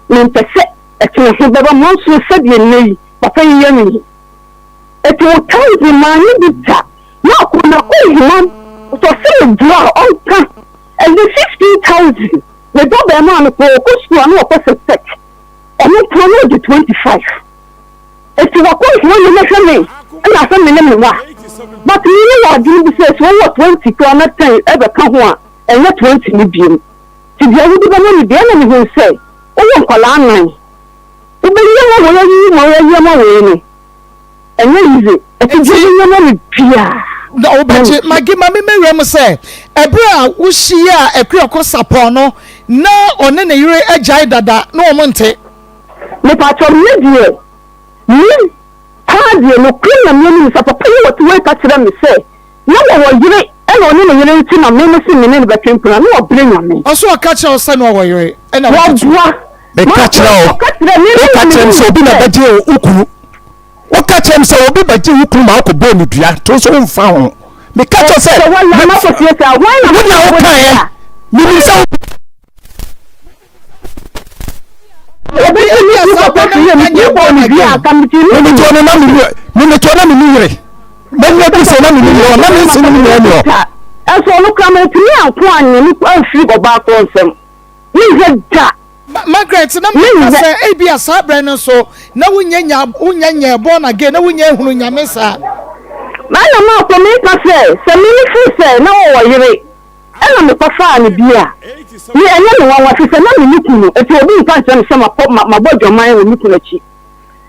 me mpese e tene ho baba mo so said ye nei papa ye mi e to time the man bi ta na ko na ko hima to say draw on ka and the 15,000 the baba man ko school na ko set e mo promo de 25 e to ko hima ye me hwe na sa me ne wa but me ya di bi say so what 20 ko na 10 e be ka ho a and not 20 million. To be able to go on the enemy who say, oh, Colana. To be young, and then easy. It's a Pia. No, but my give my memory say, ebra wushia ekrioko sapono na one ne yire agyae dada na omonte me patro me die ni kadie no kuna me ni sapapa yi wotu we ka kire me se na wo yire e na one ne yire nti na me se me ne betwempura na obre nyame oso ka kire osa na wo yire e na wo bua me ka kire o ka kire me se obi na baje ukuru wo ka kire me se obi baje ukuru ma ko bo ni dua to so mfa ho me ka kire se me ma ko tie ka why na wo ka ye mi se obi ni asako ye mi bo ni bia kamiti ni to na mi yire me bi se na mi yire na mi se ni mi yire eso no kama timi anko anye ni afiri oba ko nsem ni je da Margaret na me say e bia sabre no so na wunyanya born again na wunya hunu nyame sa na ma ko me ka se mi ni fu se na wo yire ena me ko fa ni bia ni enye no wa fi se na mi nikunu eti obi nfa nse se ma bojo man wo nikunu chi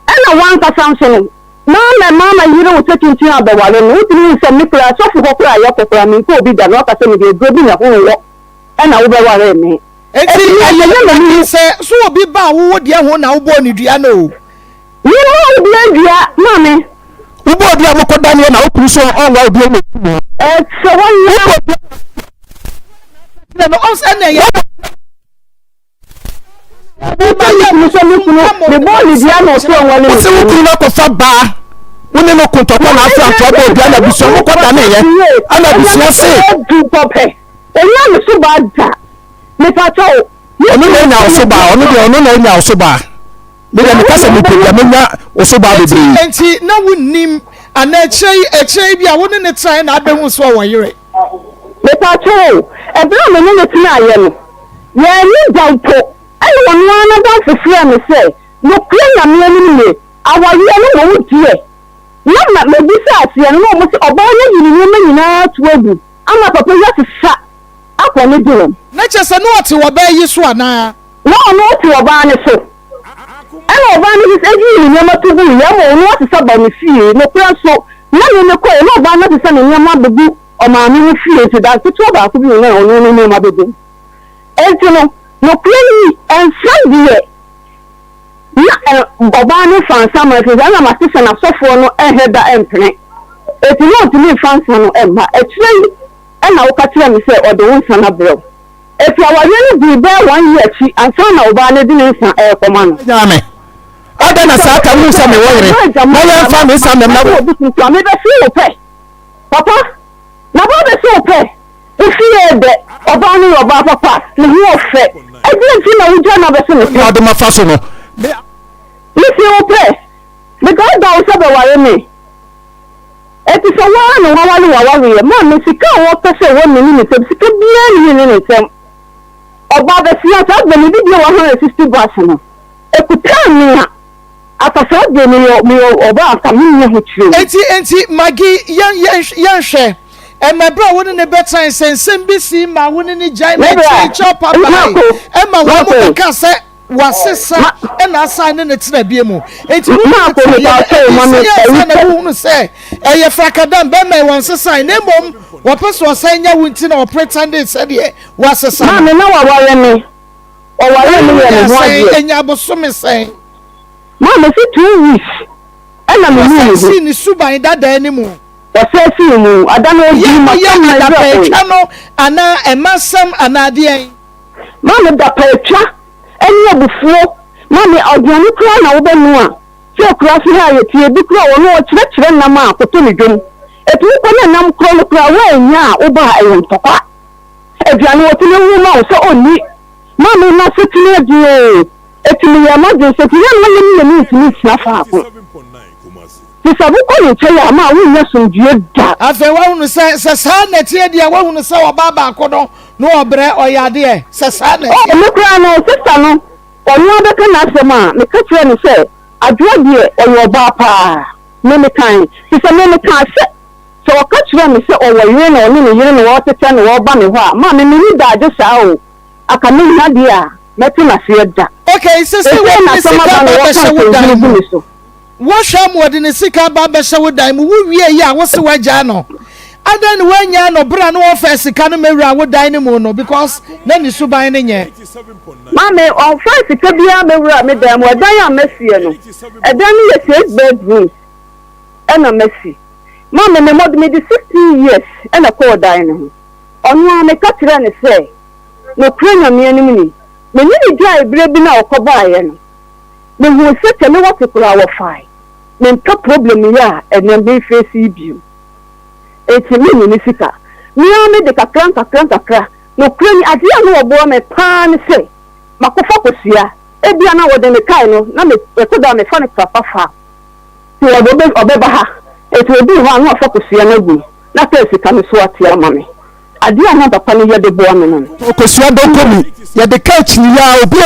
ena wan ka samson na mama yire wo tetintin abawale no utini se mi kura so fu ko kura ya ko kura mi ko obi da no ka se mi de go bi na ho wo ena wo beware mi eti ayeye mi se so obi ba wo de ho na wo bo ni dua no ni wo bi dua na me wo bo dua mo ko da na wo kuru so on wa obi o mo so won no on se na ye the ball is ya no so won wo se wo kuru na ko fa ba woni no ko to ko na afra to bo dua na bi so mo ko da na ye ana bi so se du pope eya no so ba da me pato onu na nya osoba onu na nya osoba me de me kasa me pia me nya osoba bebre enti na wonnim ana echei bia woni ne try na abehu so wo yire me pato e bra me ne tina aye no ye ni dampo ai wonu ana da fufura me se no kura me ni me awaye no wo die na me bi sa ase no mo se oba na yini me nyina to agu ama papa ya sa akwa ne duro na chese no oti wo ba yi so ana no oti wo ba ne so ana wo ba ne se eji ni ma to bu ya mo no oti saba ne fie no kura so na ne ko no ba na se ne nyama bebu o ma mi fie ti da to ba ko bi na ono no ma bebu enti no kura ni en friday na oba ne fansa ma se na ma se na sofo no eheda empene eti no ti ni fansa no emma etre ena wo ka kire mi se odo wonsa na bro eti awanye ni bi be 1 year chi ansa na oba ne di nsa koma no nyame ada na sa ka mu sa me wo yire mo ya fa me sa me na wo bi me be fi wo pe papa na ba be fi wo pe o fi e de oba ni oba papa ni wo fe e di nti na wo jana be se ni odo ma fa so no ni fi wo pe because da o se be ware me eti so wa no wa we ma me sika wo pese wo me ni se sika bia ni nsem oba be sia ta be ni bi 160 baht no ekuta ni ha atasa de ni oba aka mi ho chire enti magi yan hwe emebra woni ne betan sensem bi si ma woni ne jai na chop up ema wo mo ka se wasesa ena asan ne tena bie mu enti ma ko ni ba so ma me na wo se eye frakadam be me won sesa na mom wo peso sanya wunti na pretend say de wasesa ma me na waware me o ware me ye no ade enya boso me sen ma me si 2 weeks ena me ni si ni suban dada ni mu wasesi mu adana oji ma ya da petwa no ana emasam ana de en ma me da petwa enya bufuo ma me odwane kura na wo benu a se kura fi ha yetie bi kura wo no kire na ma akoto ni dwom etu ko na nam kura no kura wa enya wo ba ayen tokwa edwane wo tini wu ma wo so oni ma me na setini adi etu me ya ma de se ti ya no ni snafa ko tisabu ko ni che ya ma wo nya sondue da afa wa hunu se sa na tie dia wa hunu se oba ba akodo no obre oyade se sa na o me kura no sister no onu be ka na asema me ka kire ni se adwo de oyo ba pa me kan se me kan se so ka kire mi se owo yire na oni ni yire ni wo tete ni wo ba me ho a ma me ni da je sa o aka me ha dia me ti na se da okay se we na se ka ba be se wo da wo hwa mo de ne sika ba be se wo dan mu wo wie ya wo se waja no adan when ya no bra no office kan mewura wo dan mu no because na ni suban ne nye Mame on first ka bia mewura me dan mo dan ya mesie no edan ye 6 bedrooms ena mesi mame me mod me di 16 years ena ko dan ne ho onu me ka tire ne say no krenya me anim ni me ni dia ebre bi na okoba aye no me hu se tele what kura wo fai me nka problem ya ena be face biu eti me ni sika me ame de kakra no krenya adia no obo me pa ne say makofa kosia ebia na wo de me kai no na me ekoda me fa ne papa fa ti obeba ha eti obi ho anu afa kosia na gu na ka sika me so atia ma me ade a na papa no ye de bo me no okosua do komi ye de couch ni ya obi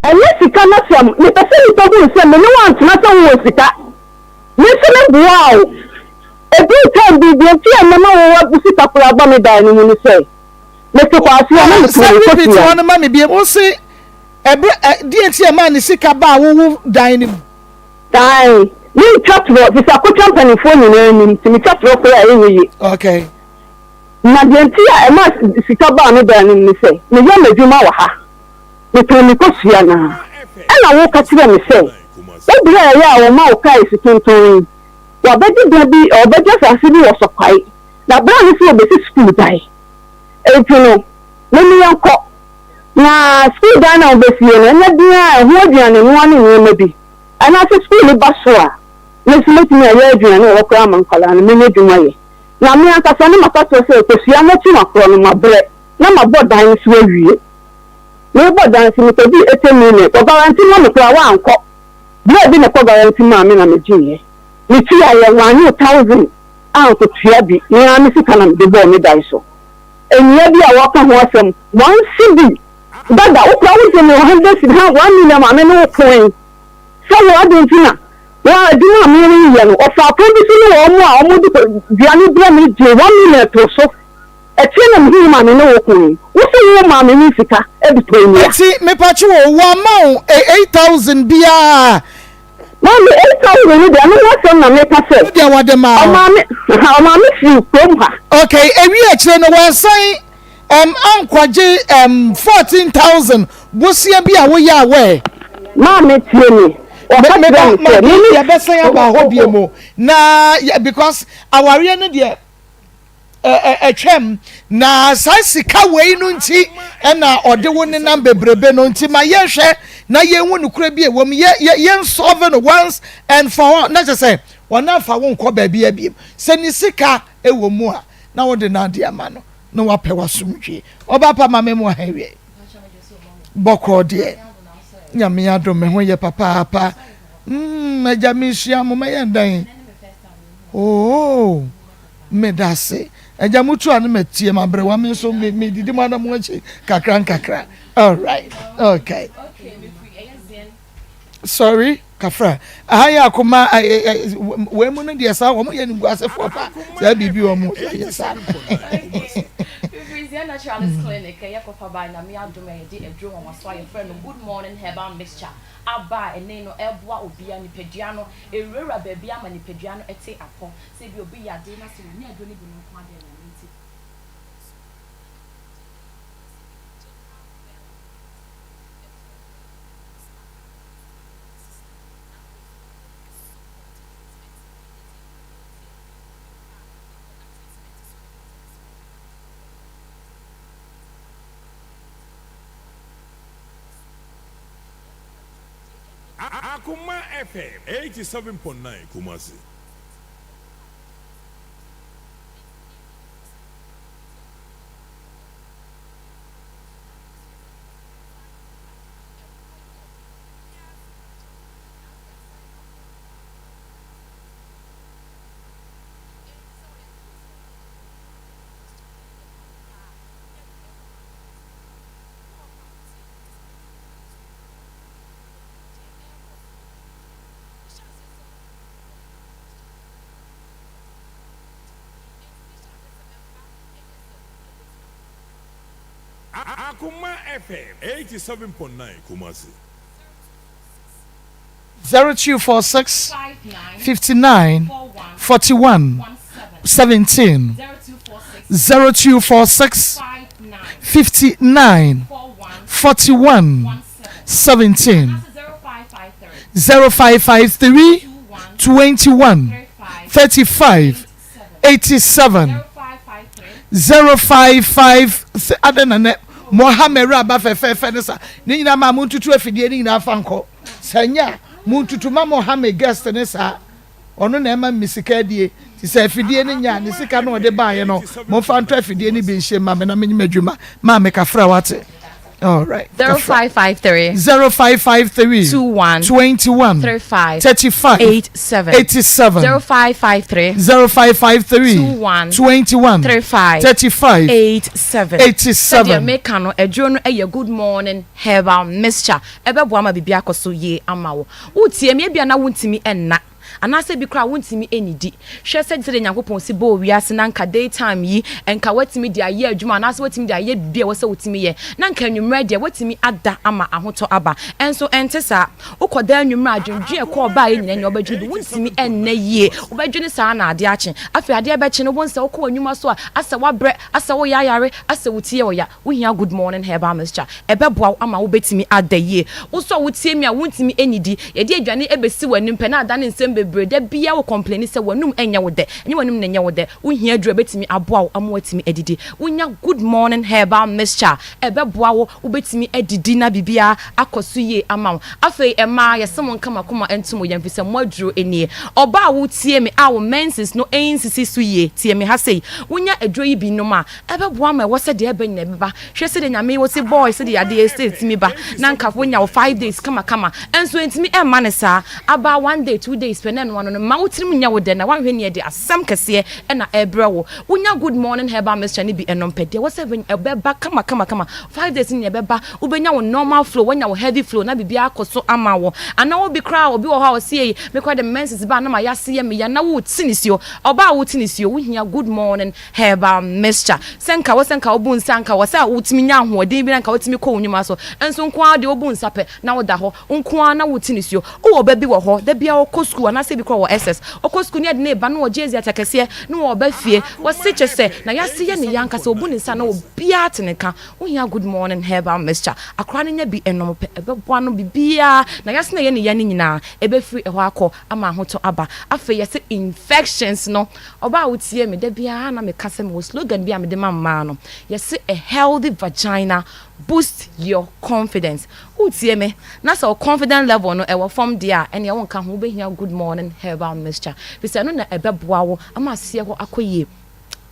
ene sika na so me pese ni to bu se me no want na so wo sika me se me wow ebi time bi bi ti e na wo bu sika kura ba me da ni ni se me se kwa si na me ko ti won ma me bi o se ebe di enti e ma ni sika ba wo dan ni dai ni chatro ti sa ko company phone ni ni ti mi chatro ko ya yi okay na di enti e ma sika ba me da ni se me ya meduma wa ha me to mi ko sia na ena wo ka tire me se o bra ya wo ma o kai si tuntun wa be di bi o be just asibi wo so kwai na bra ni se o be school dai e tuno me mi yanko na school dai na o be sie no na dia ho aduane no ani ni ma bi ana se school ba so a me se me ti ya aduane wo kra man kala na me ne dwuma ye na me aka so ni maka to se ko sia mo ti makro no mabre na mabọ dan so awie me bo dan si me tobi 8 minutes o guarantee no me kwa wa anko bia bi na ko guarantee ma me na me jiye me ti aye 1000 an ko tua bi ni na me sika na de bo me dai so enya bi a waka ho asem 1 cd dada o kwa wo me 100 cd ha 1 million ma me no point so wo adintina wa di na me ni ye no o fa ko bi so no o mu a o mu di bia ni bia me je 1 million to so etiena mhi ma me no wo kun wo so wo ma me ni sika e bi to ni eti me pa chi wo wa ma 8000 bia Mami 8,000 ni dia no so na me ka se dia wa de ma o ma me fi kom ha okay ewi a kire no wa san ankwaje 14000 bosia bi a wo ya we Mami tie ni me ya besan ya ba ho bie mo na because aware no de twem na sasika wei no nti na ode wo ne nam bebrebe no nti ma ye hwe na ye hu nukura bi ewom ye solve no once and for all na say wona fa wo nko ba bia biem se ni sika ewomu a na wo de na de ama no na wa pe wasumdwe oba pa ma memu ha wie boko de nyame adom me ho ye papa aja mi hia mo me ye dan oh me dase aja mutu anu metie mabre wa me so me didi mo na mo achi kakra all right okay sorry kafra ahaya akoma we mu no de sa wo mo ye ngu asefo pa sa bibi wo mo ye sa Louisiana Naturalist Clinic, Yakofa na me adom e de adwo won so aye friend good morning herbal mixture aba ene no eboa obia ni pedua no ewura baabi ama ni pedua no ete akọ se bi obi ya de na se ni adwo ni bi no kwa de na nti Akoma FM 87.9 Kumasi. Akoma FM 87.9 Kumasi. 0246 59 41 17. 0246 59 41 17. 0553 21 35 87. 055 adanane Mohammed Rabba Fenesa. Nina Mamuntu afidie ni na fanko. Sanya Muntutu ma Mohammed guest nesa. Ono na ema misika die. Ti se afidie ni nya ni sika no de baaye no. Mo fa nto afidie ni bi nhye ma me na menyi madwuma. Ma me kafra wate. All right. 0553 21 35 87 0553 21 35 Said America no adwo no eye good morning herbal mixture ebe boa ma bibia akoso ye amawo utie me bia na wontimi enna anase bi kra wontimi enidi hwe se de nyankopon si bo wiase na nka daytime yi enka watimi de aye adwuma anase watimi de aye bibia wose wotimi ye na nka nwumre de watimi ada ama ahoto aba enso entesa ukoda nwumre adwendwe ekọ ba ye nyina nya obadwudi wontimi enna ye obadwuni sa na ade ache afi ade ebe che no bonse ukọ nwuma so asa wabre asa wo yayare asa wotie wo ya wo hia good morning herbal mixture ebe boa ama wo betimi ada ye wo so wotie mi a wontimi enidi ye de adwane ebesi wani mpe na ada ne nsem breda bia wo complain se wanum enya wo de enye wanum na enya wo de wo hia adru betimi aboa wo amo watimi edidi wo nya good morning herbal mixture ebe boa wo betimi edidi na bibia akoso ye ama wo afei ema yesem nkama koma entumo yamfise mo adru enie oba wo tie me a wo menses no ensisi so ye tie me ha sei wo nya adru yi bi no ma ebe boa ma wo se de ebe nya beba hwe se de nyame wo se boy se de ade estate mi ba na nka wo nya wo 5 days kama enso entimi ema ne sa aba 1 day 2 days pene no no ma wotirim nya wo de na wanhwe ne de asam kese e na ebre wo wonya good morning herbal mixture ni bi enompede wo se ebeba kama 5 days ni ebeba ubenya wo normal flow wonya wo heavy flow na bibia akoso ama wo ana wo bi kra obi wo ha wo se me kwa de menses ba na ma yase ye me ya na wo tinisio oba wo tinisio wo hia good morning herbal mixture senka wo bu nsanka wo sa wotimi nya ahoden bi na nka wotimi ko onwuma so enso nko de wo bu nsape na wo da ho nko na wo tinisio wo ba bi wo ho da bia wo kosku na se bi kra wo ss okosku ne de ne ba no wo jezi atakese no wo ba fie wo seche se na yase ye ne yanka se obu ne nsa na wo bia teneka wo hia good morning herbal mixture akra ne nya bi enom pe ebe boa no bibia na yase na ye ne ya ne nyina ebe free eho akọ ama ahoto aba afa yase infections no oba wo tie me da bia na me kase me wo slogan bia me de mamma no yase a healthy vagina boost your confidence utie me na so confident level no e wo form dia ene ye wonka ho be hia good morning herbal mixture bisa no na ebeboa wo ama se ho akoye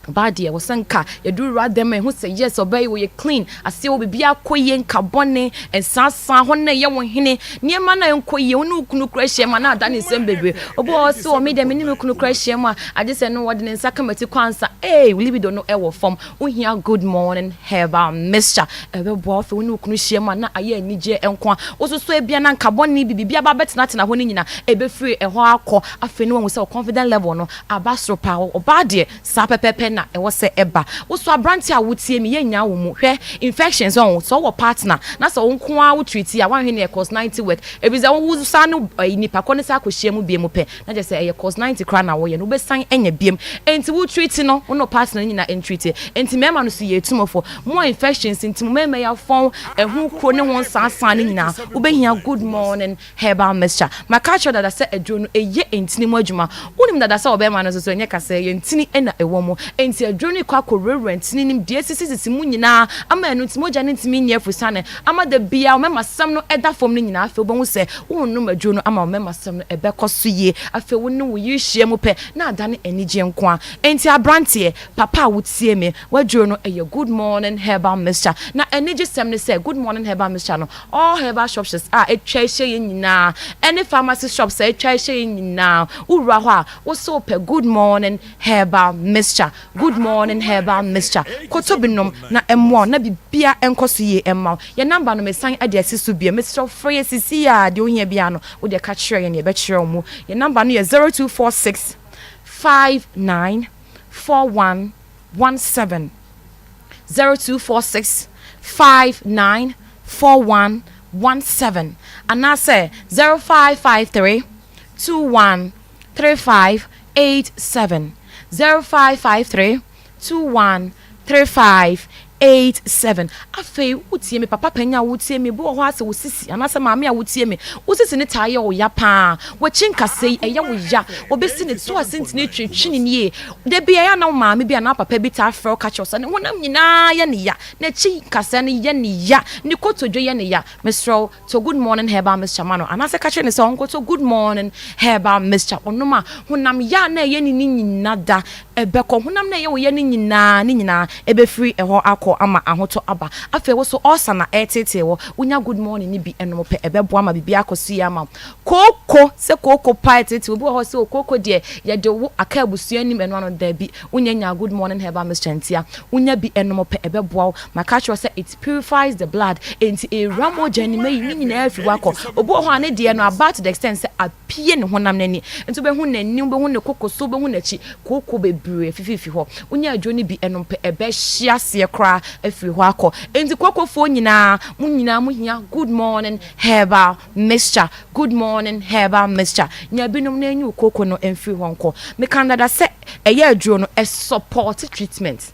body e wosanka ye do rather me who say yes obey we clean ase wo bibia koye nka bone ensasa ho na ye wo hene niema na enkoye wonu kunu krahye ma na ada ne nsem bebre obo so o me de me ni kunu krahye ma ade se no wode ne nsaka mati kwansa we libido no e wo form wo hia good morning herbal mixture ebe bo ofe wonu kunu hye ma na aye anije enko osuso ebia na nka bone bibia ba betena tena ho ni nyina ebe free e ho akọ afe no wo say confident level no abasro pa obade sa pepepe na e wo se eba wo so abranti a wotie me yenya wo mu hwe infections on so wo partner na so nko a wo treat ya wan hwe ne cause 90 work ebiza wo sa no nipa ko ne sa akohye mu biem pe na je se e cause 90 kra na wo ye no be san enya biem enti wo treat no wo no partner nyina en treat enti mema no so ye tumofo more infections enti mema ya fon ehu kro ne won san ne nyina wo be hia good morning herbal mixture my culture that say adwo no eye entini mu adwuma wonim that say obema no so nye kase ye entini ena ewo mu enti adwoni kwa korerent ni nim de sisi mu nyina ama enu timoja ne ntimi nye fusane ama de bia o mema sam no eda fom ne nyina afi obon se wonu madwo no ama o mema sam no ebe koso ye afi wonu wo yihye mu pe na ada ne anije nko a enti abrante papa wotie me wadwo no eye good morning herbal mixture na anije sam ne say good morning herbal mixture no all herbal shops etwa hye nyina any pharmacy shops etwa hye nyina wura ho a wo so pe good morning herbal mixture good morning herbal mixture koto binom na emmo na bibia enkoso ye emma ye number no mesan ade asisu bia mr free sisi ya de ohia bia no wo de ka kire ye ne be kire mu ye number no ye 0246 594117 0246 594117 and I say 0553 213587 0553 213587 afei wotie me papa panya wotie me bo ho ase wo sisi anase maame a wotie me wo sisi ne taye wo ya pa wo chinkasei eya wo ya wo besi ne to asentine twetwini nie de bia ya na maame bia na papa bi ta afro ka cho so ne wonam nyina ya ne ya na chinkase ne ya ne ya ne kotodwe ya ne ya Mr. to good morning heba Mr. Mano anase ka che ne so onko to good morning heba Mr. onoma honam ya na ye ni nyina da ebeko honam na ye wo ye ni nyina ebe free eho akọ ama ahoto aba afa wo so osa na etete wo unya good morning ni bi enom pe ebebo ama bibi akosu ya ama koko se koko pa etete obi ho se koko de ye de wo aka abusua ni menu ano da bi unya nya good morning heba Mr. Ntia unya bi enom pe ebebo maka cho se it purifies the blood enti e ramo jani mai ni nyina afi wako obi ho ane de no about to the extent se apie ne honam nani enti be hu nani be hu ne koko so be hu na chi koko bebre fififi ho unya adwo ni bi enom pe ebe hia se kra afiri ho akọ enti kokofo nyina mu hia good morning heba Mr. good morning heba Mr. nya binom na enyu koko no emfiri ho nko me Canada se eye aduro no a support treatment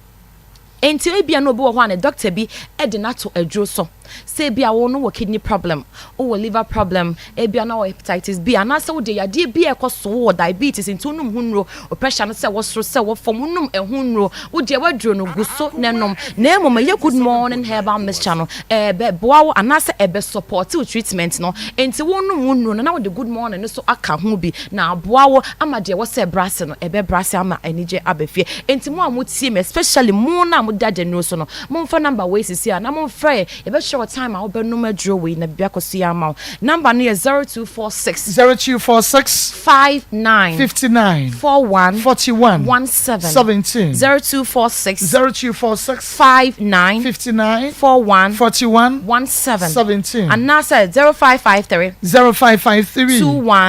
enti ebia no obi wo ho ane doctor bi e de nato aduro so say bia wo no kidney problem or liver problem ebia na hepatitis B and say wo de yade bi ekoso wo diabetes into num hunro o pressure no say wo soro say wo fom num ehunro wo de waduro no guso nenom na emoma ye good morning heba Mr. no be boa wo and say ebe support treatment no enti wo num hunro na wo de good morning no so aka ho bi na boa wo ama de wo say brass no ebe brass ama anije abefie enti mo amutie me especially mo na mo dade no so no mo mfa number we sisi na mo mfra ebe what time I will be no major way na bia kosi ama number no 0246 59 59 41 17 0246 59 41 17 and now said 0553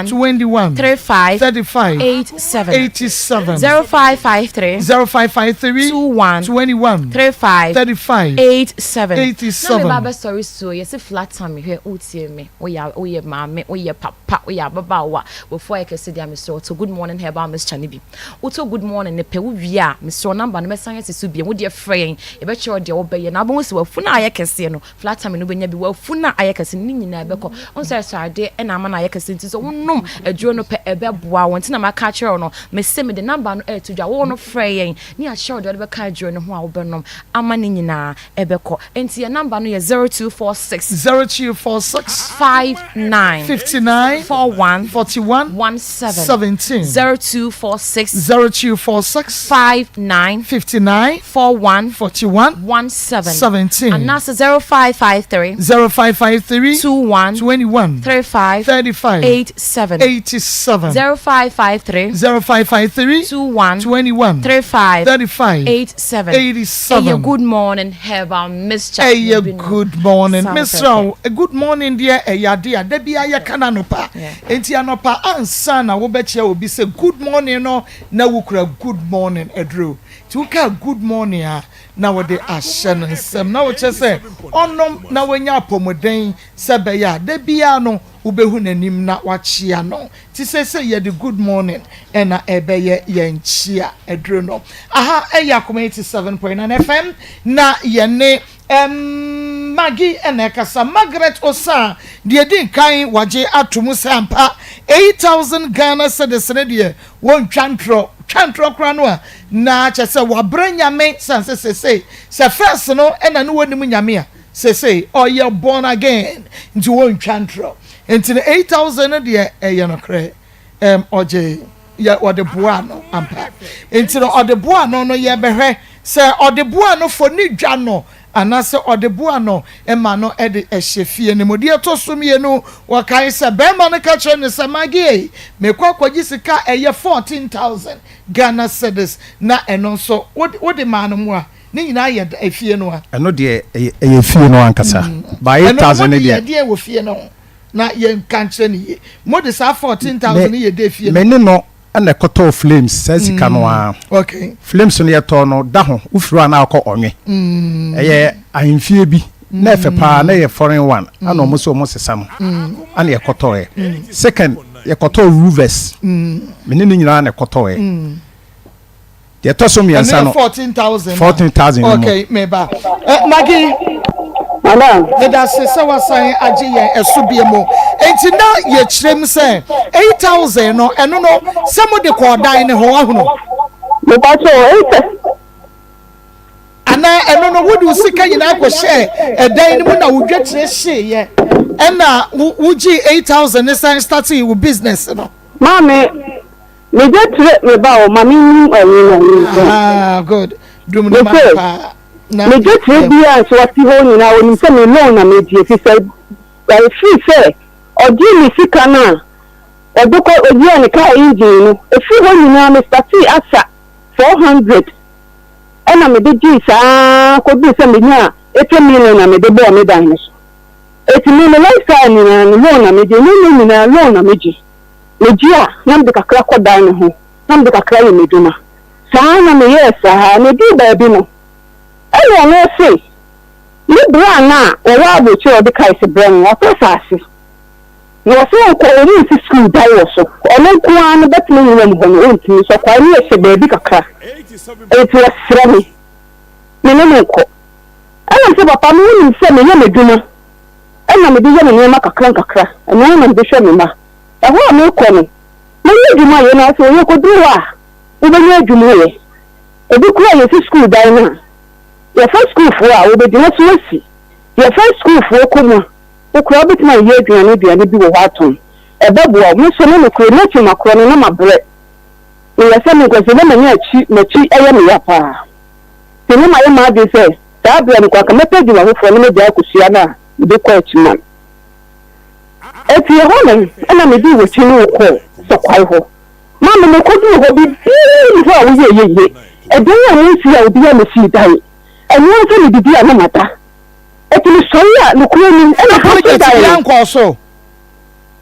21 35 87 0553 21 35 87 sorry so yes flat time here utie me oye mama oye papa oye baba wa before I can say there Mr. to good morning here about Mr. Nibi uto good morning ne pe wi a Mr. number no mesan yes so bia wo de friend e be che de wo be ye na bo se wafu na aye kese no flat time no benya bi wafu na aye kese ni nyina be ko on say sade e na ama na aye kese nti so wonnom aduro no pe ebe boa won ti na maka kire no me se me de number no e to dwa wo no friend ni a sure de be ka aduro no ho a wo be nom ama ni nyina ebe ko enti your number no 0246 59 59 41 17 0246 59 41 17 and now 0553 21 35 87 0553 21 35 87 hey, good morning heba Mr. Hey, good morning Mr. Good morning dear eyade da bia ye kana no pa enti anopa ansa na wo be chia obi say good morning no na wukura good morning edro ti wuka good morning a na wo de ahye no nsem na wo che say onom na wanya apomoden se be ya da bia no ubehu nanim na wachia no ti say ye the good morning ena ebe ye nchia edro no aha eya Akoma 87.9 FM na ye ne Maggie Enekasa Margaret Osa the din kan waje atumu sampa 8,000 Ghana cedis ne won twantro kra no a na chese wabranya me sanse se first no ena no woni nyame a se oye born again nti won twantro nti 8,000 de eye no kre oje ya odeboa no ampa nti no odeboa no ye behwe se odeboa no fo ni dwa no anase odeboa no ema no ede ehefie ne modi etosumie no wakai se bema no ka kire ne samagi me kwakwaji sika eye 14,000 Ghana cedis na eno so wode ma no mu a ne nyina ye efie no a eno de eye fie no ankasa by 8,000 de wo fie no na ye kan kire ne ye modi sa 14,000 ye de fie me ne no ana koto flames say sika no a okay flames no yeto no da ho ufiro ana akọ onwe eye ahemfie bi na efe pa na ye foreign one ana omo so omo sesa no ana ye koto e second ye koto roofers meni ni nyina na koto e ye to so miansa no 14,000 okay meba Maggie Madam, let us say what say aje yen esubiemo enti na ye kirem say 8,000 no eno no some de ko dan ne ho ahuno me ba so ana eno no wodu sika nyina ko share dan ni mu na wodwa kire hye ye ena wuji 8,000 ne sign start your business no Mama, me get me ba o mami good dum no ma me get bia so ati ho nyina oni se me loan na me die fi say I feel say oji mi sika na odoko oji ani ka engine no e fi ho nyina me start asa 400 ena me de ji sa ko bi se me nya 8 million na me de bo me dan so 8 million lifestyle ni na loan na me de ni na loan na me ji Ejia nam de kakra ko dan ne ho nam de kakra ye meduma saa na me yes ha ne di ba bi no eno no se ni bra na o wa bo chi o de kai se bra no o pasase no so ko ori si school dai wo so ono ko an bet me ni mo no ntimi so kwa ni se ba bi kakra e ti asra mi me no ko ana se papa mi ni se me ye meduma ana me di ye me ma kakra ana na me de hwe me ma eho me ko no me djuma ye na so ye ko duwa wo be ye djuma ye e bi kura ye fi school dai na ye first school for a wo be djuma so si ye first school for ko mo wo kura bit na ye aduane bi wo haton e babu a me so no ko na chi makro no na mabre e ye se me ko se na nya chi eye me ya pa te no ma ye ma de se ta bia ni kwa ka me pedi wa ho fo no me dia kusia na de ko chi man eti ehona ana me di wo chinu ko so kwai ho mama me ko di ho bi ho a wo ye e de ya mo si a obi ya me si dai e no so ni bibia na mata eti ni so ya no ko ni ana ha so dai yan ko so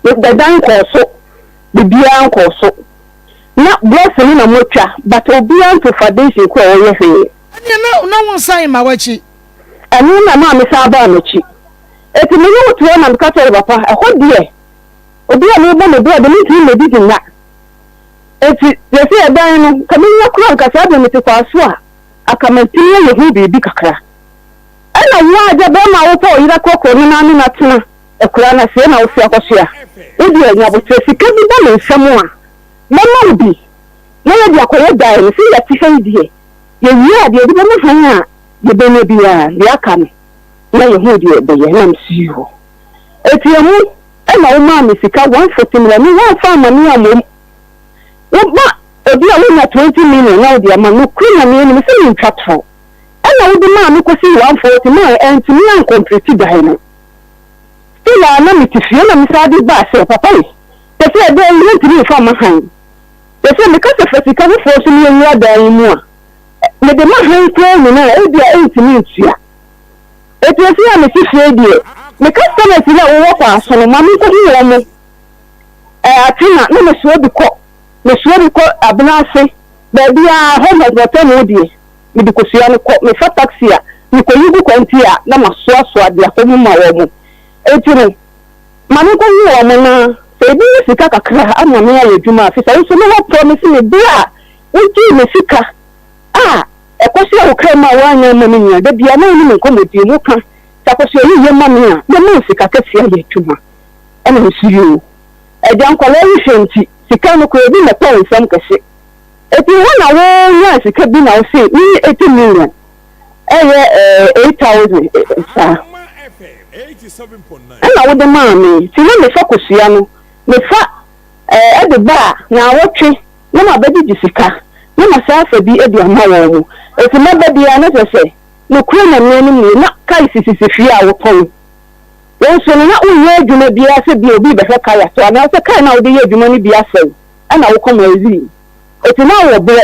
de dan ko so bibia ko so na blessing na mo twa but obi an to foundation ko o ye he na won sign ma wachi anu na ma me sa ba no chi eti me yo to na mka tere papa ho die obi a me bo me do de me ti me di na eti le se e dan no ka me nya kura nka sa be me te kwa so a aka me ti ye hu bi kakra ana wa aja be ma wo po ira kokko ni na tena e kura na se na wo fi akosia odi anya bo tre sika bi ba me nsam a mama obi na ye di akoye dai ni se ya ti he die ye wi ade bi me han a ye be ne bi a ya aka me na ye hu die be ye na msiho etiamu e na wo ma me sika 140 million ni wa fa ma ni amom wo ba obi a wo na 20 million na odi ama no kuna ni ni se ni ntwatro e na wo di ma me ko si 140 ma enti ni an complete dai no ila na mi ti fie na mi sa di ba se papa yi te se de ni ti fa ma han te se me ka se fa sika wo fo so ni ni adan mu a me de ma han ko ni na e di a enti ni ntua eti esi a me si fie die me customers na wo kwa so no ma me ko hi wo mo atina na me so bi ko abnase ba bia ho na hotel no die me di ko sia no ko me fa taxi a me ko yugo kwanti a na ma so ade akomu ma wo mo eti no ma me ko hi wo mo na se bi sika kakra ama me aye djuma fi so so no promise me bia uti me sika e ko sia wo kai ma wa nya ma me nya da bia na ni me ko me di mu kan ta ko sia yi ye ma me a na me sika ka sia ye djuma e na siri e jan ko le hwenti sika no ko ebi na to nsam kese eti na wo nya sika bi na wo se ni 80 million ye 8,000 sa na wo de ma me ti na me fa ko sia no me fa e de ba na wo twe na ma ba di sika na ma sa fa bi e di ama wo mu eti ma ba di ana se no kure na me ni na kai sisi fi a wo pon won so na wo ye adwuma bi ase bi obi be fa kai to ana se kai na wo de ye adwuma ni bi ase ana wo koma ezi eti na wo bre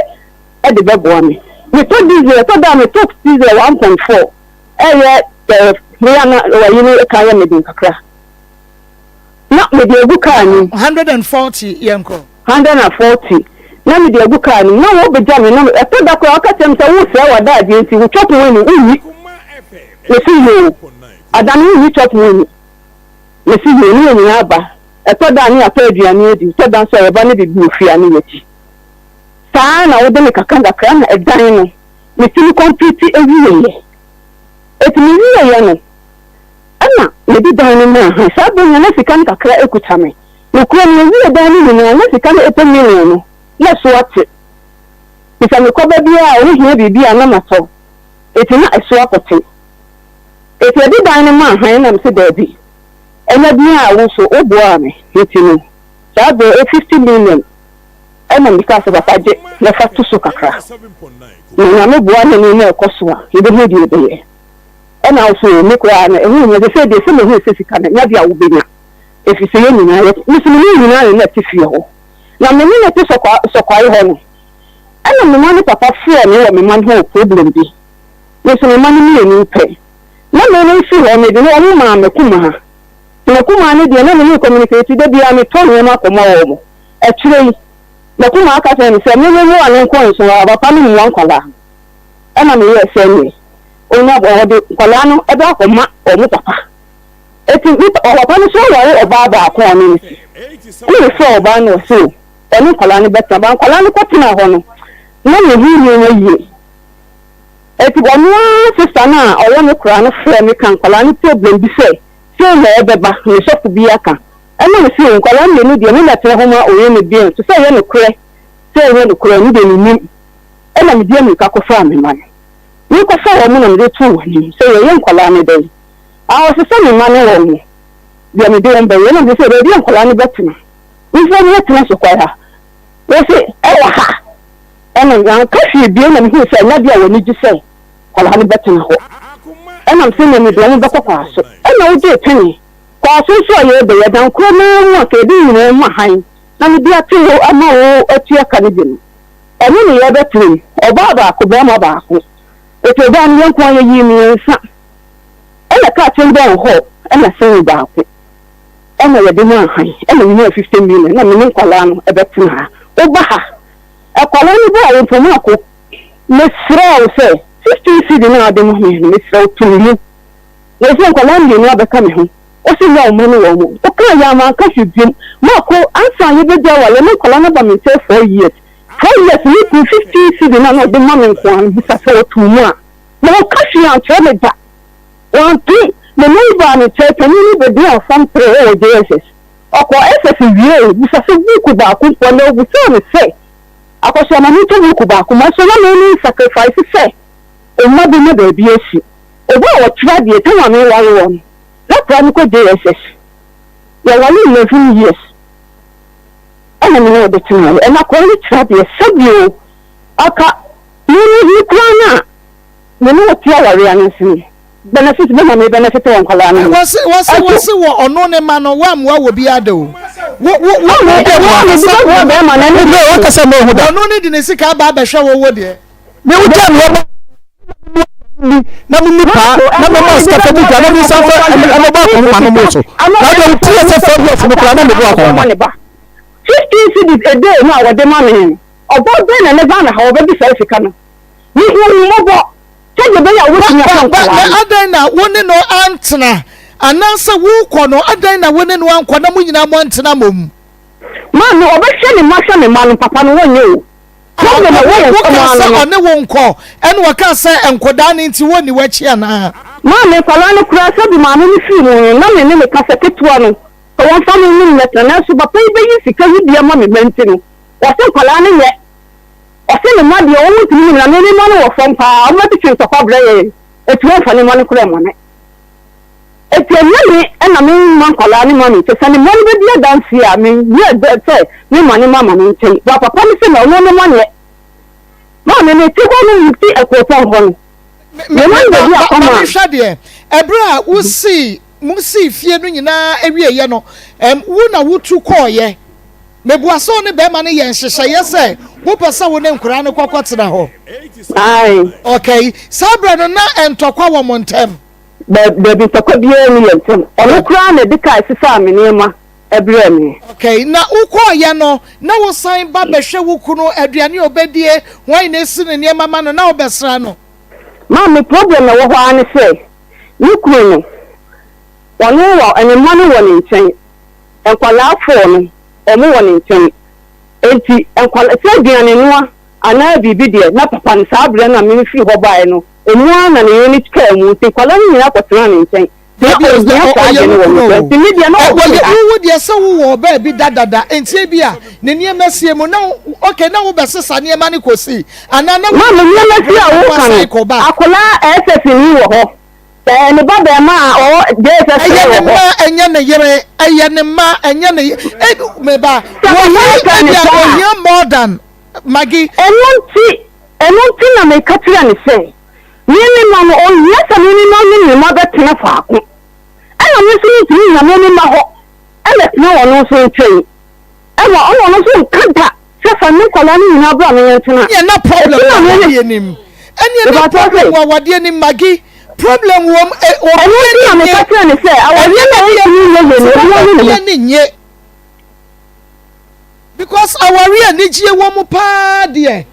e de be bo me to diesel to da me to diesel 1.4 ye me ana wa yini kai ya me din kakra na me de ebu kai ni 140 yenko 140 na me de agu car ni na wo be jam na e to da ko aka tem se wo se wa da je nti wo chop wo ni uyi me si yo adani ni chop wo ni me si yo ni ni aba e to da ni afa aduane edi to da so e ba ne bi bu fi ani yeti saa na wo de me kakanga kra na edan no me ti complete ewiye etimi wiye no ana me di dan ni na ha saa bo na sika ni kakra ekuta me no kro me wiye dan ni na sika ni 8 million no na so ate bisa me ko ba bia o hia bibia na maso etina eso apote eti di dan ni ma han na me se baby ena bia wo so obo ame etinu saa bo 50 million ena mi ka se ba je na fa tu so kakra na me bo ane ni na ekoso a ye be hedi ebe ena so me kwa na ehu nya de se me hu se sika na nya bia wo benya efi se ye nyina ye mi se me nyina na ti fie ho na me ni ti so kwa ho no ena me man papa fie me wo me man ho problem bi me se me man ni ni pe na me ni fi ho me de no ma me kuma ha me kuma ni de na me communicate de bia me to me ma koma wo mo e kire na kuma aka se me me wo ane ko so wa papa ni mo nkwala ena me ye se ni ona bo de nkwala no e ba koma o mo papa eti mi o papa ni so wo o ba ko ni ni so o ba no so eni nkwala ni beta ba nkwala ni ko tina ho no na me hi ye eti wonu sister na o wo ni kura no frɛ me kan nkwala ni problem bi se na ebeba ni sofu bi aka ena me si nkwala ni de ni letre ho ma o ye ni bi so se ye ni kure ni de ni nim ena me die mi ka ko fa me man ni ko fa wo mu na me de tu wani se ye nkwala ni de a o se me man wo mu de me de mbe ye na de se de nkwala ni betina ni fa ni tina so kwa ha we se e wa ha ena ngan ka fi bi na me hu se na dia woni ji se kwala ni betina ho ena me se me de mo be ko kwa so ena o de tani kwa so so ye be ye dan ko no ka di ni mo han na me dia te ho ama o atua ka ni bi eni ni ye betiri oba ba ko be ma ba ko eto ba ni yan ko ye yi mi nsa ena ka tin ba ho ena se ba ko ena ye de ma han ena ni 15 million na me ni kwala no e betin ha o ba ha e kwala ni ba o to ma ko me sra o se 50 cedi na de mo me sra o to ni le se kwala ni ni abeka me ho o se ya o mo ni wo mo o ka ya ma ka fi bi ma ko ansa ye be ja wa le me kwala na ba me say 4 years 4 years ni 50 cedi na no de ma me ko an bisa se o to mu a na o ka fi an tre me da o ti me no ba me che pe ni be dia fam pre o JSS o ko SS wie bisa se buku ba ku ko na o bisa me se akosho na ni to buku ba ku ma so na me ni sacrifice se o ma bi me ba bi esi o ba o tra de ta wa me wa wo na pra ni ko JSS ya wa ni 11 years ana me no de tina e na ko ni tra de sabio aka ni kwana me no ti aware ansi benefit be ma me benefit won kwala na wasi wo ono ne ma no wa mwa wo bi ade o wo be ma na ni o kasa mo hu da ono ne di ne sika ba ba hwe wo de me wo jam wo na mi pa na me ma ska fa na mi sa fa na ba ko ma no mo so na do ti se fa bi so ko na me bo ko ma 15 cities a day na wo de ma me obo be na ne ba na ha wo be bi sa sika no ni mo bo tege be ya wo ti nya na adan na woni no antena anansa wo kɔ no adan na woni no ankɔ na mo nyina mo antena mom ma no obehwe ne ma no papa no wonye o wo ne wo nkɔ ene wo ka sɛ enkoda ne nti woni wachi ana ma me kwala no kura so bi ma me fi mu na me ne ka sɛ ketua no to won fa me ni letter na so papa be yi sika yi bia ma me menti no wo se kwala ne ye o se ne ma de o wuti ni na me ni ma no wo fam pa o ma ti twen to kwa bra ye etu won fa ne ma no kura mo ne etu ne na me ma kwala ne ma me te se ne mo be dia dansi a me ye de se ne ma ne ma ma me nten wa papa ne se na no ne ma ne ma me ne ti ko no wuti ekopon ho no me ma be dia ko ma hwa de ebra musi fie no nyina ewie ye no wo na wotu ko ye mebuaso ne be ma ne ye nhyehyeye se wo pesa wo ne nkura ne kwakwatsena ho ai okay sabra no na entokwa wo montem be bi tokwa bi eni yentem ono kura na de kai sisa me ne ma ebremi okay na ukọ ya no na wo san ba behwe wo kunu aduane obedie wan na esi ne niam ma no na obesra no ma me problem na wo ho ane se ni kunu no wonu wo ene manu wo ni nchen enkwala afọ no omu wo ni nchen enti enkwala se aduane no ana bibi de na papa ne sabre na me fi ho bae no enu na ne ni tika mu te kwala ni na kwatena ni nchen would yes, so baby dada, and Tibia, Ninia Messiamo, no, okay, now, Bessa, near Manicosi, and I know Akola SS in you, and the Baba or Yanema, and Yanni, Meba, more than Maggie, and one thing I may cut you and say. Minimum, oh, yes, a minimum, mother Tina. I'm listening to you, I'm in my home. I let no one also train. I want also contact. Just a new colony in our brother. Yeah, no problem. And you're not talking about what you Maggie. Problem woman, or I'm a person say, I was never because our real Nigia woman party. Yeah,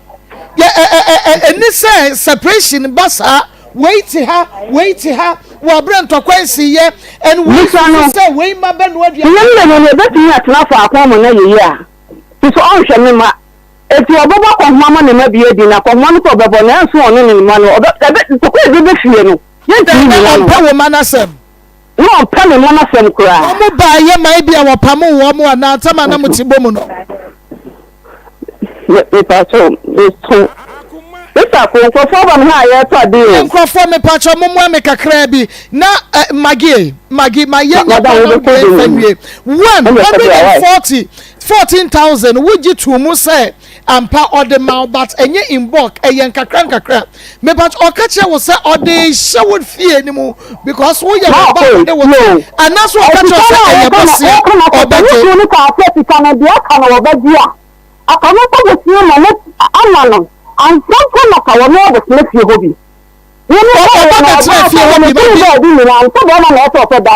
and this separation, Bassa. Wait to her. Well, Brent or Quincy, yeah, and we say, wait, my Ben, what you bet me at Akoma, yeah. It's all Shamima. If you are Baba of Mamma, and maybe a dinner from one of the Bonans one in money, or the fear. Yes, Manasem. No, Penny Manasem cry. I'm by ye, maybe our Pamu, one more now, Tamanamuti. If I told it's true. From a patch of Mumma Crabby. Now, Maggie, my young 14,000. Would you to Musa and pa or the mouth, but a year in bulk, a young cranker crab. Me but or catcher was say, or they show fear anymore because we are about the world. And that's what catcher said. And something like our mother makes you hobby. You know, that's not your hobby. I'm so bad on also said that.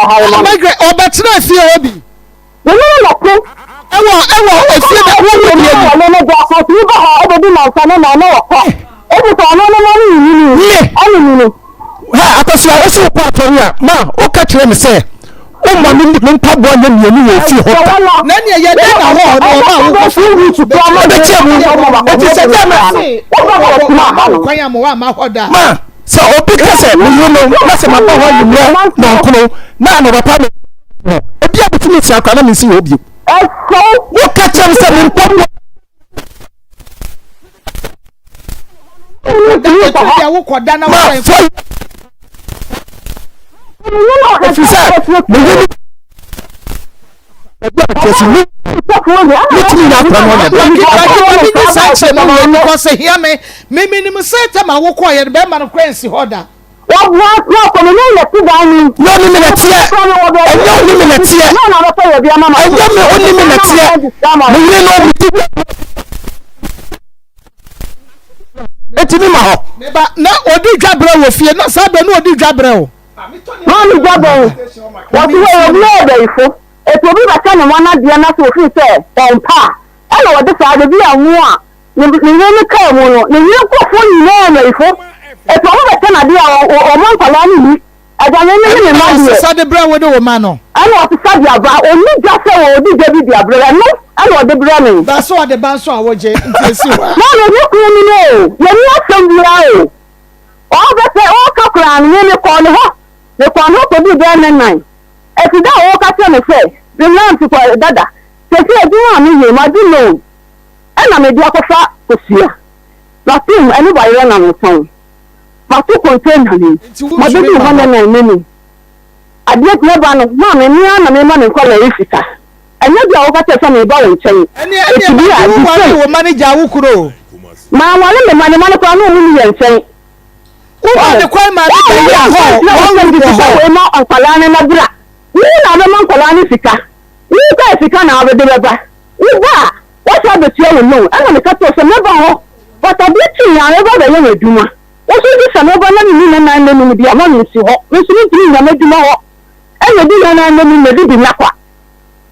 Oh, that's not your hobby. You know, I want to see that woman. You never do my son and I know. Every time I know. I was also part of you. Now, okay, let me say. Oh, my little pub one and you will see her. Then you get a so, because you know, that's my power. No, none of a public. If you have to meet your economy, see you. What catch them some problem? If you say, because hear me, maybe set them. I will quiet the man of Quincy Hodder. What from a minute to down? No minutes yet. No minutes yet. No, only minutes yet. Let me know. But now, what did Gabriel fear? Not Sabbath, no, did Gabriel. Mommy Gabriel, what do you know? It will be a kind of one of the another said, on par. I know what this side of you are more. You never come on. You go for you know, it's all the kind of idea or one colony. I don't know the brown widow man. I know what to say about only just say, or did the brother? No, I know the browning. That's what the bands are watching. No, you know, you're not some low. All that say, all cockran, you call her. The corner to be there in 9. If you don't walk at me, say, the land to call Dada. Say, I do want me, my do know. And I'm a doctor for Sia. Nothing, anybody run on the phone. But to contain honey. But they do 109 minutes. I did never know, Mamma, and my money call a Rifita. And you go over to some ball chain. And you manage our Ukuro. My one of the money for no chain. The crime man, on Palana Nabra. We are the man Palani Sika. We guys can have a deliver. We are. What are the children know? And I'm a couple of never. But I bet you are never the young Duma. What is this? I'm over 9 million with the amount of you. We should be a Medina. And the dinner and the Napa.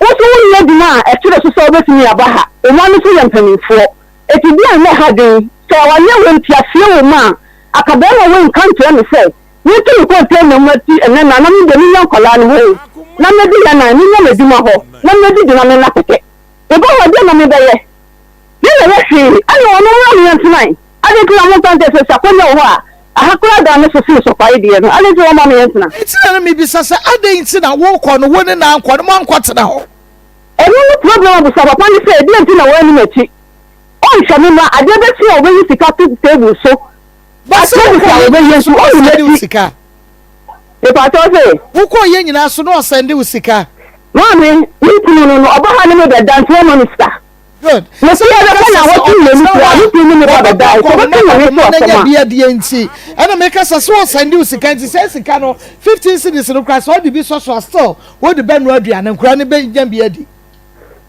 What you need now, a church of service in Yabaha, a wonderful and penny for. It will be a mahadi, so I know when Tiafio man, a cabana won't come to any say. You can tell them what and then I'm the million colon way. None of the and I need to do my home. None of the denomination. The boy was done on me there. Let's see, I know tonight. I didn't want to say, Sapona. I have cried down this for so far, dear. I didn't want mommy answer. It's not me, Bissassa. I didn't see that walk on one and now, one quarter now. And no problem with Sapona said, didn't know when you cheat. Oh, Shamima, I never see a way to cut the table so. But if I told you, who call you in us no send you Sika? Mommy, you know about how to dance one minister. Good. Let's see what you and make us a source and do Sika says Sicano 15 cities in the class all the business was still what the Ben Rodian and Granny Ben Jambiadi.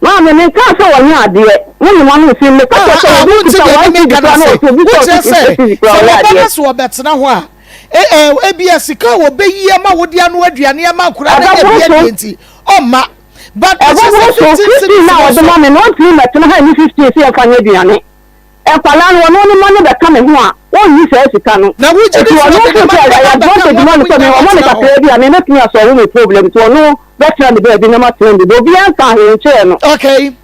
Mamma, you can't say one yard, dear. When you want to see the car, I want to say, what that's now. Sika will be Yama would Yanuadian Yama Kurani. Oh, ma. But I was now at the moment, not me, but 250 years of Canadian. And Palan one only money that come in here. One you say, Sicano. Now, which is I don't money from me. I want to say, I mean, nothing else or any problem to know. That's not the baby, no matter the okay.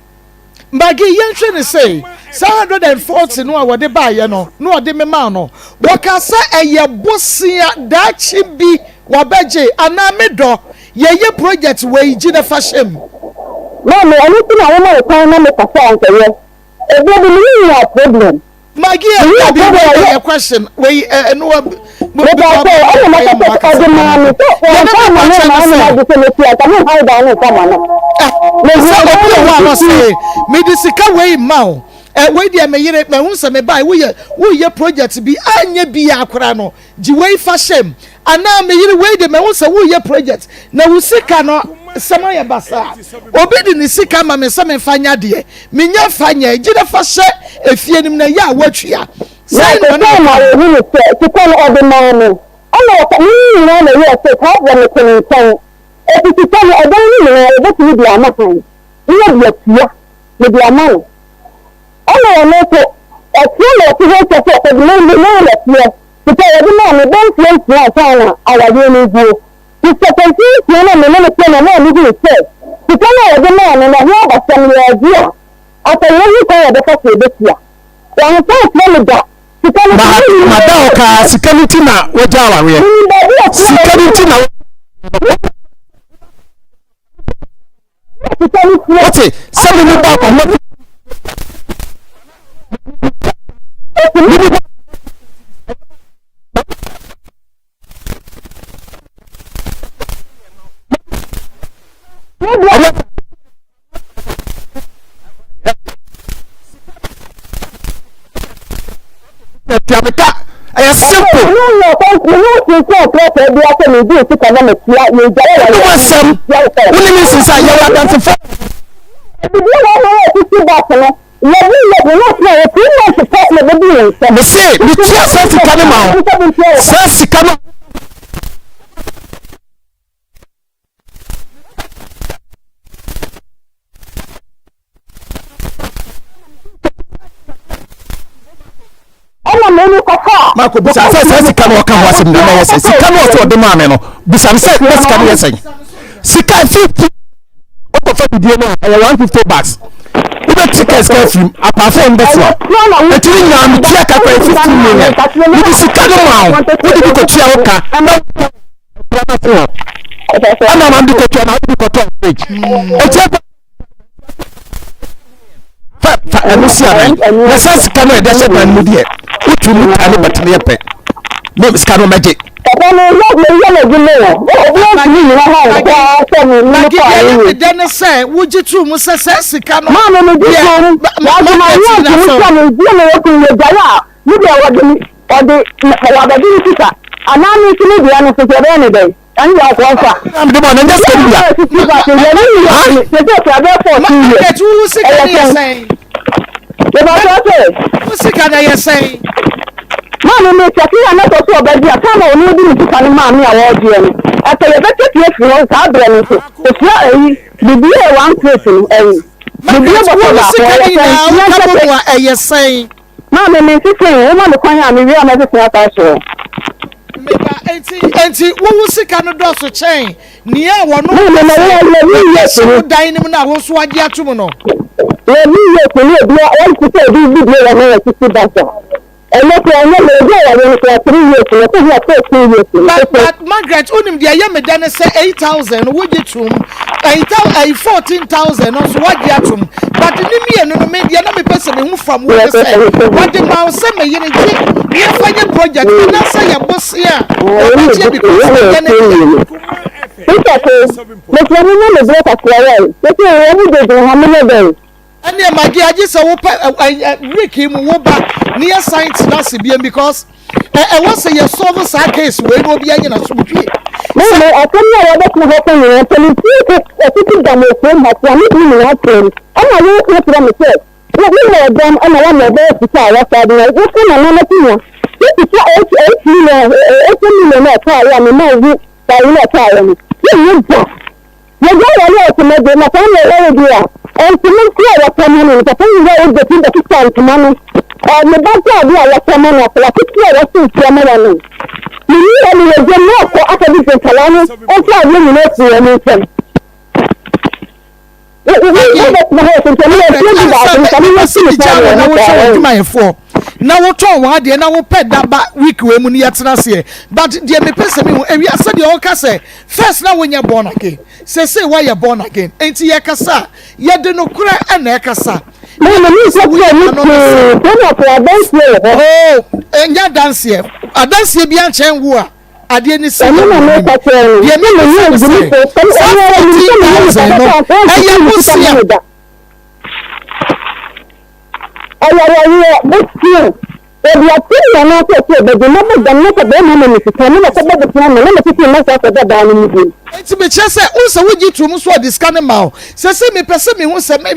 Maggie Yanshin is saying 740 no what they buy, you know, no, they memano. What can say a yabusia that she be wabeje and amido ye project where you did a fashion. No, anything I want to find them a song. A baby, problem. Maggie, I have a question. We no. Medisika way mau we dia me yire me hunsa me bai we ye project bi anya bi akora no ji we fashion ana me yire we de me hunsa we ye project na wo sika no sama ya basa obi di ni sika ma me sama fanya de me nya fanya ji da fashe efie nim na ya watwia sai no na we to call all the man. I know the year to have them to tell. If you tell me, I don't know what you do. I'm not fine. You have your with your money. I know a few of you have to say, the name to tell every man, don't place my China, our really do. You say, confuse you and the minute when a man is said. To tell every man and I have a family idea. After you call the first this year. I'm so that. Madaka security na wajawa we security na okay send me back on I simple. Marco, but I said, "Can walk out some days." Can also the man, Bisam said, "Let's come here." Say, Sika 50 $150. Even tickets go from apart from this one. The thing I'm check up 15 million. It is Sika now. What did you go to Oka? I'm not going to go page. Let's ask Camera Desert and Moody. What you look at but me a pet. No, Miss Caro Magic. Then say, would you two must say, Cano? And you are I'm the one and just Mama me chati na to so obaji aka na onu di ntuka ni ma me a wo die no. Ata ye bete tie fi ho sa abra no so. Ofia eyi bibi e one place no eyi. Bibi e bo la ko wa eyesen. Mama me sisi o ma me kwan ya me wi a me sisi ata so. Enti wo sika no do so chen ni a wo no yes dan nim na wo so age atum no we mi ye ko ni bi o ti se bi wa na sisi basa ene ko ene le bi wa ni ko 3 years no ko ya 2 years but Margaret unim dia ye me dan say 8,000 wo gi tum 14,000 no so wage atum but ni mi eno no me dia na me pese me hu from wo say what the man say me ye ni ye fanya project na say ya boss ya o ti bi ko say ne But when you know the break at Clare, let me every day how many days. And then my dear, just a Ricky Muba near science Nassibian because I was a your service case where no be any of No, I come here to happen and tell you a city that may come at one in your train. And I will look at myself. Let me know them and I want my best to try what I do. I just want another thing. This is 8 million, 8 million, I am a man. I will not tell you. You just. You go away to make them a family area. And to make sure what coming, the thing is the thing that is time to money. Or the doctor of your common of la picture of things to a man. You need any of them more for academic Kalani, and try to eliminate the anything. Now what all what they now pet that back week we money at last year. But dear me person me and we said the old say first now when you're born again. Say why you're born again. Ain't ye kasa? Ye do no cry and ekasa. Oh, and ya dance here. I dance here beyond Chengua. I didn't say It's me chese unsa wuji tumu so discount ma se me pese me hu se me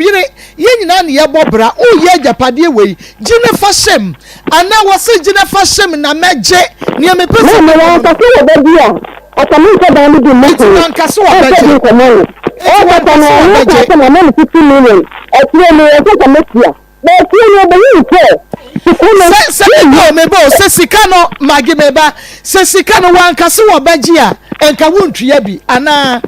ye nyina ne ye bobra o ye japade we gine fa shem ana wose gine fa shem na meje ne me pese me wan ka se be bia atamu ko da mi di mo ko ka se wa beje o ba ta no ka se na me 50 million e tie me e ka metia be tie me be you ko se no me bo se sikano magi meba se sikano wan ka se wa beje a enka wontua bi ana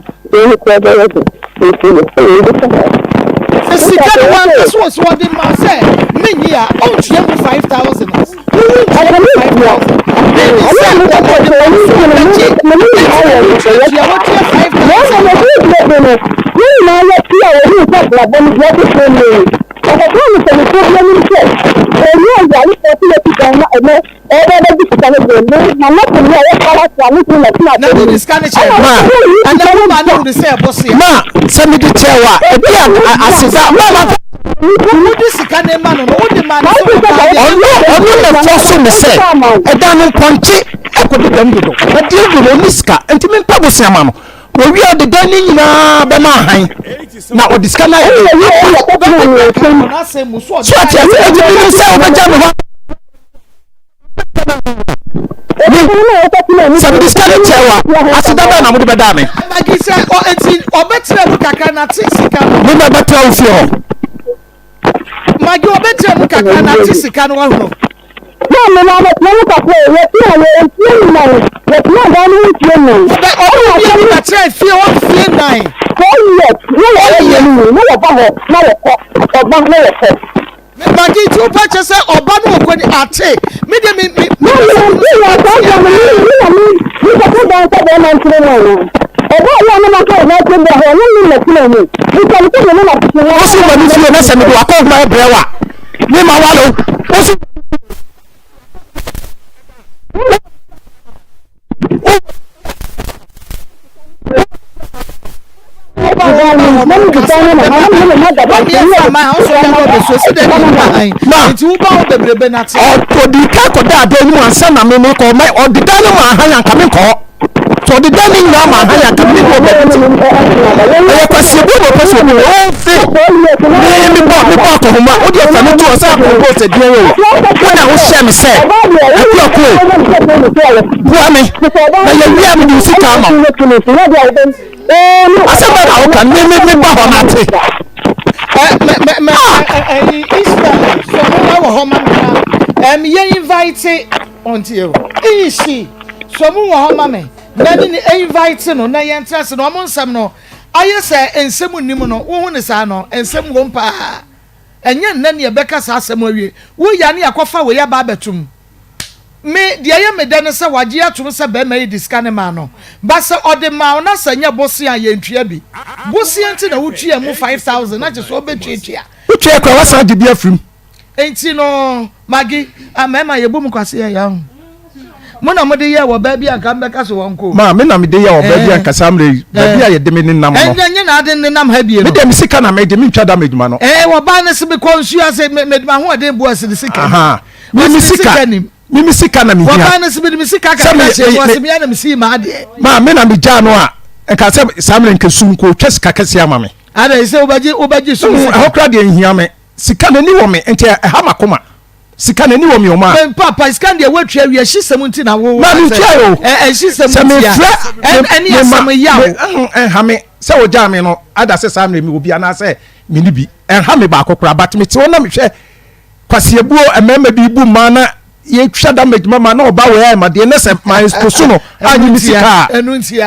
sika de wan so de ma say menyi a ontua mu 5,000 we are the dining now or this can Magi to purchase oba no okoni ate me de me so the dining na ma ha ya ka me no be e kwasi bo no kwasi bo o fe me bo ko homa o de fa no to sa ko bo se die o na wo share me say akwa ko bua me na ye wi am ni sika ma asaba na o kan me ba ho na te Easter so mo wa homa ye invite onto you isi so mo wa homa me na ni invite no na ye ntrase no mo nsam no aye se ensem nim no wo hu ne sa no ensem wo mpa enye nna ne beka sa asem awie wo ya ne yakofa wo ya ba betum me de aye me de ne se waje atum se be ma diska ne ma no ba se ode ma na sanya bosia ye ntua bi bosia nti na wotua mu 5000 na je so obetwetwa wotua kwa wasa de bi afrim enti no magi amema ye bum kwase ya mo na mo de ye wo ba bi aka mbeka so wonko ma me na me de ye wo ba bi aka samre ba bi aye de me ninam no enye na ade ninam ha bi no me de me sika na me de me ntwa da meduma no wo ba na se be konsu ase meduma ho ade bu ase de sika aha me sika me sika na me hia wo ba na se be sika ka ka che wo se me na me si ma ade ma me na me ja no a enka se samre nkesu nko twa sika kase ama me ada se obaji so ahokra de hia me sika na ni wo me enti ha makoma sika na ni wo me o ma papa sika de watwa wi hysem nti na wo ma ni tia o hysem nti eni asam yawo ha me se wo ja me no ada se samre me obi ana se me ni bi ha me ba kokora but me ti wona me hwe kwasiebuo emema bi bu ma na ye twa da meduma ma na oba we ma de ne se ma exposu no anyi mi sika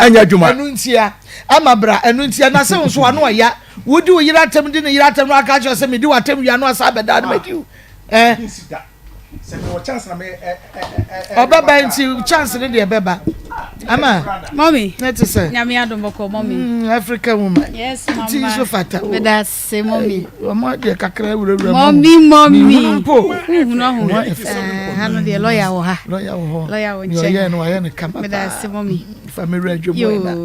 anya adwuma enuntia amabra enuntia na se nso ano ya wodi wo yira tem di ne yira tem aka cho se me di watem wi ano asa beda na medi se me wo chance na me obaba nti chance ne de beba ama mommy net say nyame adomoko mommy African woman yes mama ti so fata me da se mommy omo de kakra wura mommy po no hu hanu de lawyer wo ha lawyer wo nche ye no aye ne kama me da se mommy family adwomo na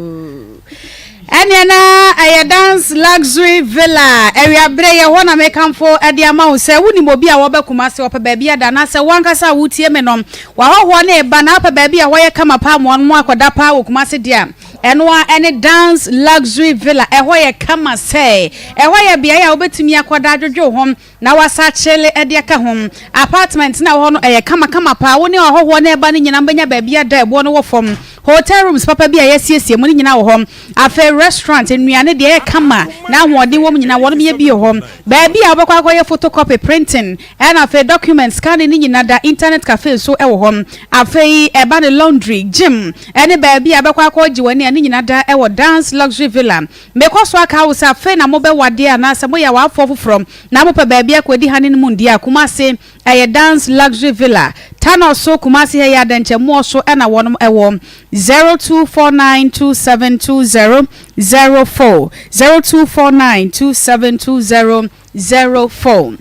Eniana aya dance luxury villa area breye hona mekamfo ade ama wo se woni mobi a wo bekuma se opa ba bia da na se wankasa wutie me nom wa hoho na eba na opa ba bia wo ye kama pa mo no akoda pa wo kuma se dia eno a ene dance luxury villa eho ye kama se eho ye bia ya obetumi akoda adwodwo hom na wasa chele ade aka hom apartment na wo no eye kama pa woni hoho na eba ni nyina banya ba bia da ebo no wo fom hotel rooms papa bia yesiesie mo ni nyina wo hom afa restaurant enuane de kama na hoɔden wom nyina wɔn me bi hɔ ba bia obekwa akoye photocopy printing and afa documents scan ni nyina da internet cafe so ɛwɔ hɔ afa yi eba the laundry gym ɛne ba bia obekwa akoje wani ani nyina da ɛwɔ dance luxury villa mekɔ so aka wo sa afa na mo be wade ana sa mo ya wa afɔ foforɔ na mo pa ba bia akodi hanin mu ndi akuma se ɛyɛ dance luxury villa tano so kumasi he ya denche mo so ɛna wɔn ɛwɔ 0249272004 0249272004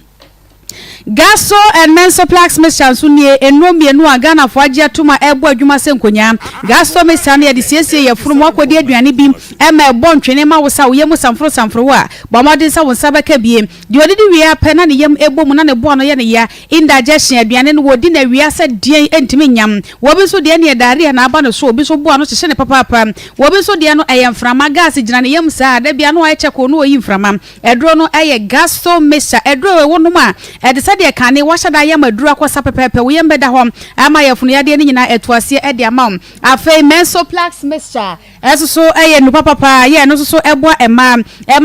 Gaso and Mensoplex Mr. Sunye enomienu agana fo agye atuma ebo adwuma senkonya Gaso Mr. ne de siesie ye furu mo akodi aduane bi ema ebo ntwene ma wo sa wo yemu samfro wa bomode sa wo sabaka bie de odidi wi apɛ na ne yem ebo mu na ne bo no ye ne ya indigestion aduane no wodi na wi asa dien entimi nyam wo bi so de ne daria na aba no so obi so bo no hyehye ne papa wo bi so de no mframa gas gina ne yem sa da bia no aye cheko no oyi mframa edro no aye Gaso Mr. edro we wonu ma ede sade kane washada ya maduru akwasa pepepe wo yembe da hom ama yafunu yade ni nyina etuase ede ama afei Mensoplex Mr. Eso eye nu papa ye no so ebo ema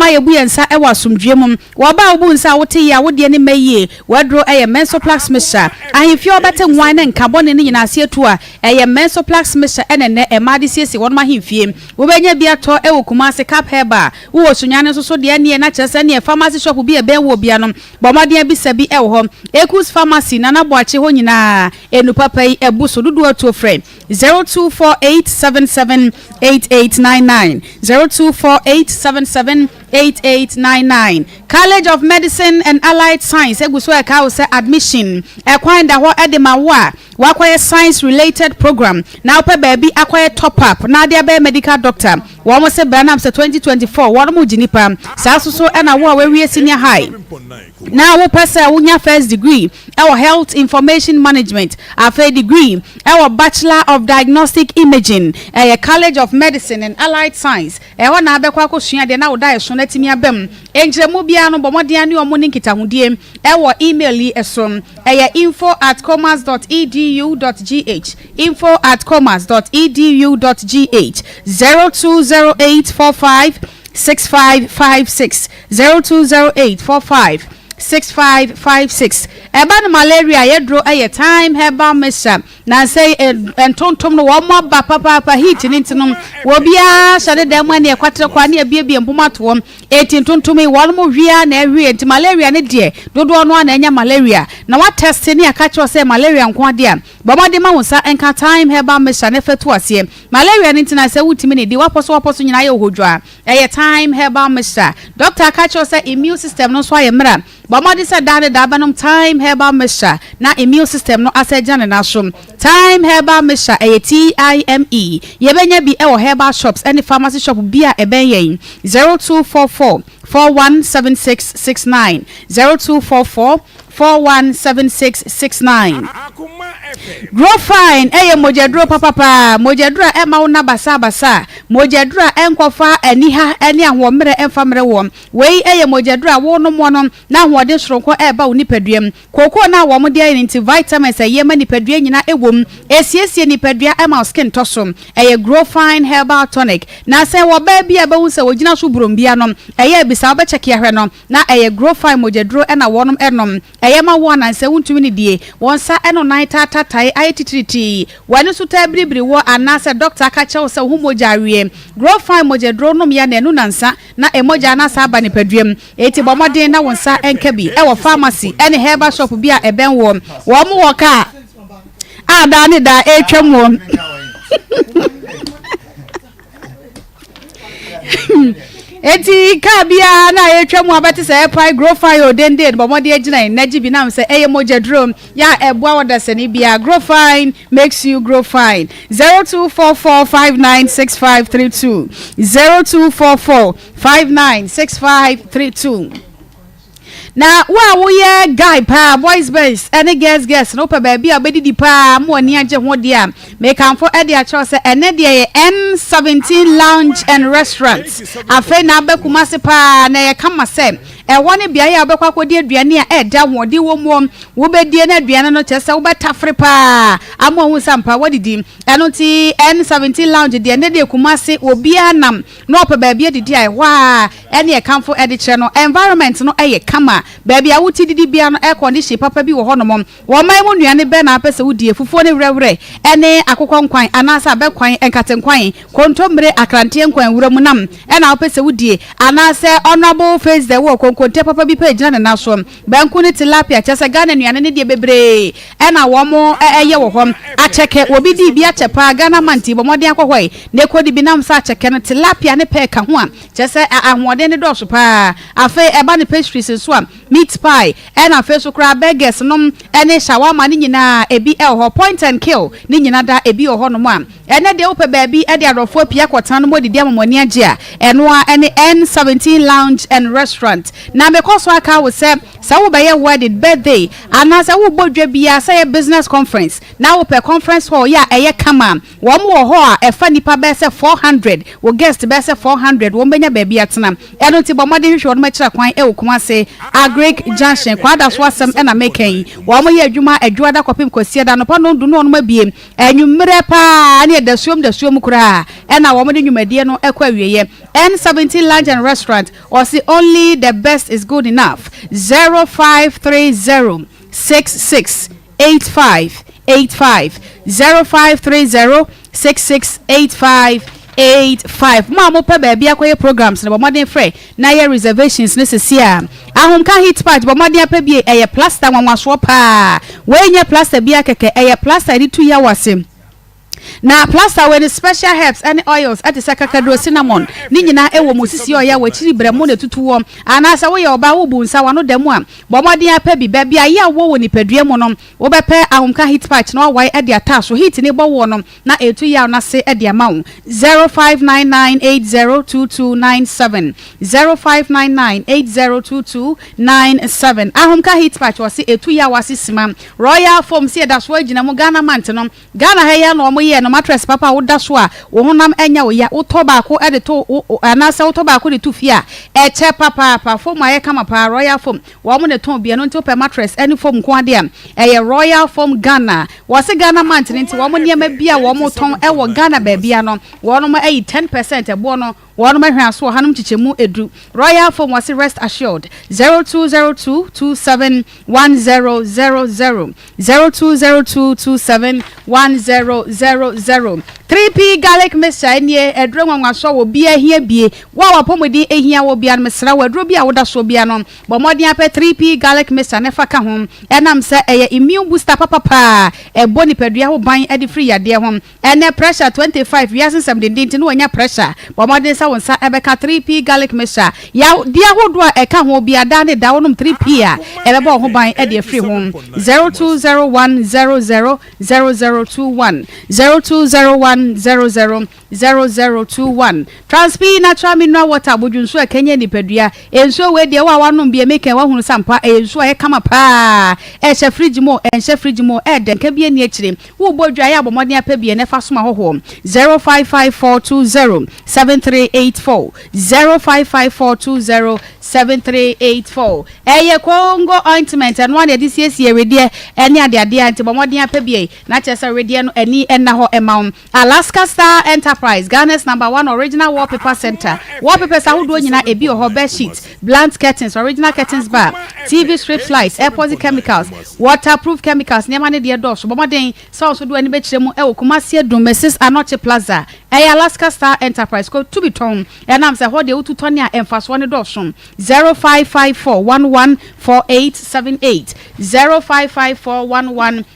yebu yensa ewa asomdwe mum wo ba obu nsa wote ya wode ne maye wadro eye Mensoplex Mr. ahifie obete nwan ne nkabone ni nyina ase etu a eye Mensoplex Mr. enene ema de siesi won ma himfie wo benya bia to ewo kuma se cap heba wo sunyane so de ne na kyerese ne pharmacy shop bi ebe wo bia no bomade bi sabi ewo ho Ekus Pharmacy nana boache ho nyina enu papa yi ebu so dudu atu frɛ 0248778899 0248778899 College of Medicine and Allied Science eguso eka wo se admission ekwan da ho edema wo a wakoye science related program na opa baabi akoye top up na dia be medical doctor wo mo se branam se 2024 wo mo ginipa sa so ena wo a we senior high Now wo pese wunya first degree our health information management afa degree our bachelor of diagnostic imaging college of medicine and allied science na abekwa akosua de na wo da so na timi abam enjremu bia no bomode ani omo ni nkitahudie email yi esom info@commerce.edu.gh info@commerce.edu.gh 0208456556 0208456556 Eban malaria yedro time herbal mixture na say entontom no wo ba papa heat nintinum wo bia shade dem ane ekwatre kwa na ebie mpomato 18 tontomi wo mo hwia na ehwie enti malaria ne de dodo no na enya malaria na wa test ni aka cho say malaria nko ade a bomade ma wonsa enka time herbal mixture ne fetu ase malaria nintina say wutimi ne di waposo nyina ye hodwa time herbal mixture doctor aka cho say immune system no so ayemra bomade say dane da banom time herbal mixture na immune system no asejane na so time herbal mixture TIME yebenya bi e wo herbal shops any pharmacy shop bia ebenyen 0244 417669 0244 417669 Grow fine mojadro papa mojadro ma wona basa mojadro enkofa aniha eni ahomre emfamre wom wei mojadro wo no mo no na ahode soronko ba onipaduam koko na wo mo de nti vitamins ma nipadua nyina ewom esiesie nipadua ma skin tosom grow fine herbal tonic na se wo ba bia ba hu se wogina so burombia no bisa wo be check ya hwe no na grow fine mojadro na wonom enom ma wo na se wuntumi ni die wonsa eno nine tai ayetitriti wani su tabribri wo anase doctor aka chew se hu mojawie grow fine mojadro nom ya na enu nansa na emoja na sa ba ni paduam eti bomodin na wonsa enkabi wo pharmacy any herbal shop bia eben wo mo wo ka ada ni da etwam wo eti ka bia na etwam abati se pai grow fine odende bomode agina naji bi nam se mojadro ya eboa woda se ni bia grow fine makes you grow fine 0244596532 0244596532 na wo ye guy pa boys best any girls no pa baby abedi pa mo ani age ho de a make am for e de a cho se ene de N17 lounge and restaurant afa na abekuma se pa na ye kama se woni bia ya abekwa kodi aduane a da hodi wo mo wo bedie na aduane no chese wo betafre pa amo hu sampa wodidi eno ti N17 lounge de ene de kuma se obi anam no pa baby didi ai wa ene ye kamfo e de che no environment no eye kama baby a wuti didi bia no air condition papa bi wo honom wo man mu nuane be na apese wudie fufuo ne wrewre ene akokɔ nkwan anasa abekwan enkate nkwan kontomre akrante nkwan wuramu nam ena apese wudie anasa honorable face the work konte papa bi page na na so banku ne tilapia chese Ghana nuane ne de bebre ena wo mo eye wo hom acheke obi di bia chepa Ghana manti bomode akohoi ne kodi bi nam sa acheke no tilapia ne pe ka ho a chese ahode ne do so pa afa eba ne pastries so a meat pie ena afa so kra burgers nom ene shawarma ne nyina ebi ho point and kill ne nyina da ebi ho no mo a ene de ope baabi e de adofo apia kwotan no modi dia mamoni age a eno a ene N17 lounge and restaurant na because aka wo se wo be your wedding birthday anasa wo bodwa bia say business conference na wo per conference hall ya eye kama wo mo ho a efa nipa be se 400 wo guest be se 400 wo benya baabi atena eno ti bomode hwehwe wo ma kira kwan e wo kuma se Agric Junction kwada so asem na mekan wo mo ye adwuma adwada kopim kosie da no pa no du no no mabiem anwumre pa ne dasuom kura na wo mo de nwumade no ekwa wieye N17 lounge and restaurant or see only the best is good enough 0530 6685 0530 6685 mama pa baby akoye programs na bomodin free na ye reservations necessary ahom ka hit patch bomodin apa bie eye plaster nwanwaso pa we nye plaster bia keke eye plaster di 2 years na plaster with special herbs and oils at the sakakadro cinnamon ni nyina ewo mosisi oya wachiri bremo ne tutuwo anasa wo ye oba wo bu nsa wano demu a bomodin apa bi ba bia ya wo woni padua mu no wo bepe ahomka heat patch no wai e dia taso heat ne bo wo no na etu ya na se e dia ma wo 0599802297 0599802297 ahomka heat patch wo se etu ya wase sima royal foam se da so agina mu Ghana mant no Ghana ha ya no mo ye no mattress papa wo da so a wo honam enya wo ya wo to ba ko e de to anasa wo to ba ko de tu fia e che papa foam aye kama pa royal foam wo mo ne ton bia no nti pe mattress any foam ko ade am e royal foam Ghana wo se Ghana mant nti wo mo ne ma bia wo mo ton e wo Ghana ba bia no wo no mo e 10% e bo no one ma hwan so hanum chichemu edu royal foam was rest assured 0202271000 0202271000 3p garlic mixture nie edro nwanwa so wo bia hia bie wa pomodi ehia wo bia mesra wadro bia woda so bia no bomodin apɛ 3p garlic mixture ne fa ka ho enam se eye immune booster papa e boni padua ho ban ade free yade ho ene pressure 25 yasin 70 no anya pressure bomodin sa wonsa ebeka 3p garlic mixture ya dia hodo a eka ho bia da ne da wonom 3p a ebeba ho ban ade free ho 0201000021 0201000021 Transp natural mineral water bodunso e kenye nipadua enso we de wa wanom bia make wa hunu sampa enso e kama pa e she fridge mo e de nka bia ni akire wo bodua ya bomodin apa bia ne fa soma hoho 0554207384 0554207384 eye Congo ointment and one this year redie ene ade anti bomodin apa bia na chesa redie no ani enna ho emaun Alaska Star Enterprise Ghana's #1 original wallpaper center wallpaper sahudo nyina ebi ho bed sheets blank curtains original curtains bar TV strip lights airport chemicals waterproof chemicals nema ne de do so bomodin so do ani be kiremu e Kumasi Adum Mrs Anoche Plaza Alaska Star Enterprise ko to be ton enam se ho de ututoni a emfaso ne do so 0554114878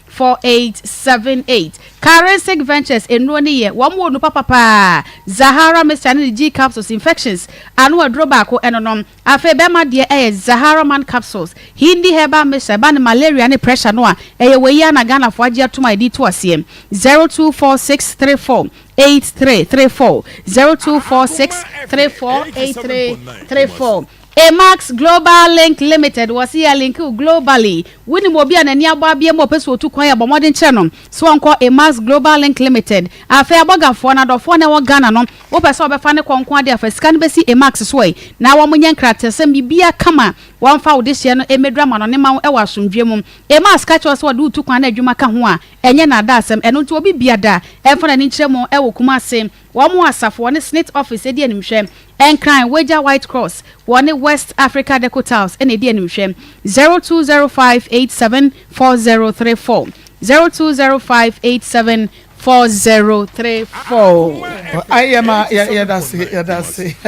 0554114878 Caresic Ventures enroni ye wamo no papa Zahara Mr. G capsules infections anu adroba ko enonom afe bema de Zahara man capsules hindi heba Mr. ban malaria ne pressure no a we ya na Ghana fo agi atuma edi to asem 0246348334 0246348334 Emax Global Link Limited was here link globally. Winnie Mobia and Niaba Biamo Peso to Quaya Bomodin Channel. So uncle Emax Global Link Limited. A fair bugger for another 4 hour Ghana. Opa saw a fan of Conquadia for Scanbesi Emax way. Now 1 million crackers and be a kama. One foul this year, a drama on Emma Ewasum Jimum. Emax catch us what do to Kwana Jumakahua. And Yana Dasam and to be Biada. And for an inch more Ewo Kumase. One more Saf, one snit office, Edian Mishem. And crime Wager White Cross, one West Africa Deco Towers, and Edian Mishem 0205874034 0205874034. I am a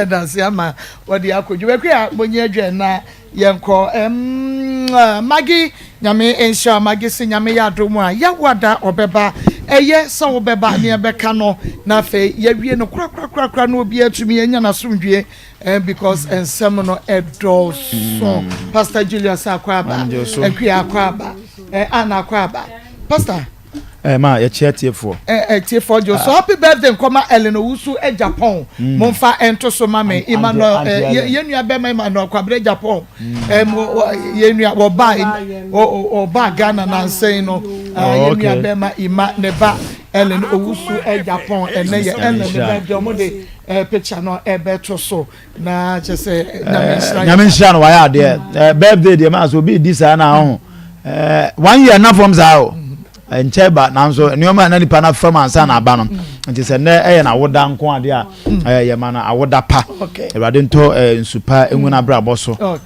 that's Yama. What the Aku? You agree? When you're Jenna, Yanko, Maggie, Yami, and Shaw, Maggie, Yami Yaduma, Yawada, or Beba, yes, so Beba near Becano, Nafe, Yabi, no crack, no beer to me, and Yanasumje, because and Seminole Edos, Pastor Julius Aquaba, and Kia Aquaba, Anna Aquaba. Pastor. Ma ye chetie for jo so happy birthday nkoma Ellen Owusu e Japan monfa ento so mame Emmanuel yenua be ma Emmanuel kwabre Japan yenua wo ba Ghana na nsen no yenua be ma ima ne ba Ellen Owusu e Japan ene ye Ellen be jomo de picture no e beto so na je say nyame nshira no wa ya de birthday de ma so bi di sa na ho 1 year na from za encheba nanso nioma na nipa na fam ansa na aba no nti se na na woda nko ade a ye ma na awoda pa ewade nto nsupa enwuna bra boso o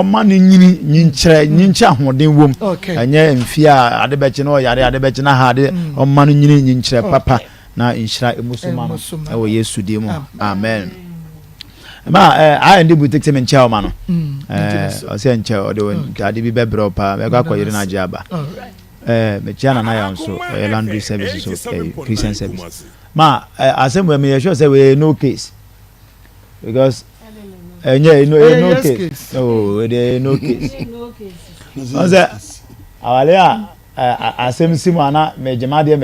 ma ne nyinkyire ahoden wom enye mfia ade beche na o yare ade beche na ha ade o ma no nyinkyire papa na inshira emusuma no ewo Yesu di mu amen ma I ndi butik se mencha ma no o se nche o de ade bi bebro pa be kwa yire na jaba me chiana na ya nso laundry services so Christian service ma asem me sure say we no case because no case oh there no case onse awale asem simu ana mejimade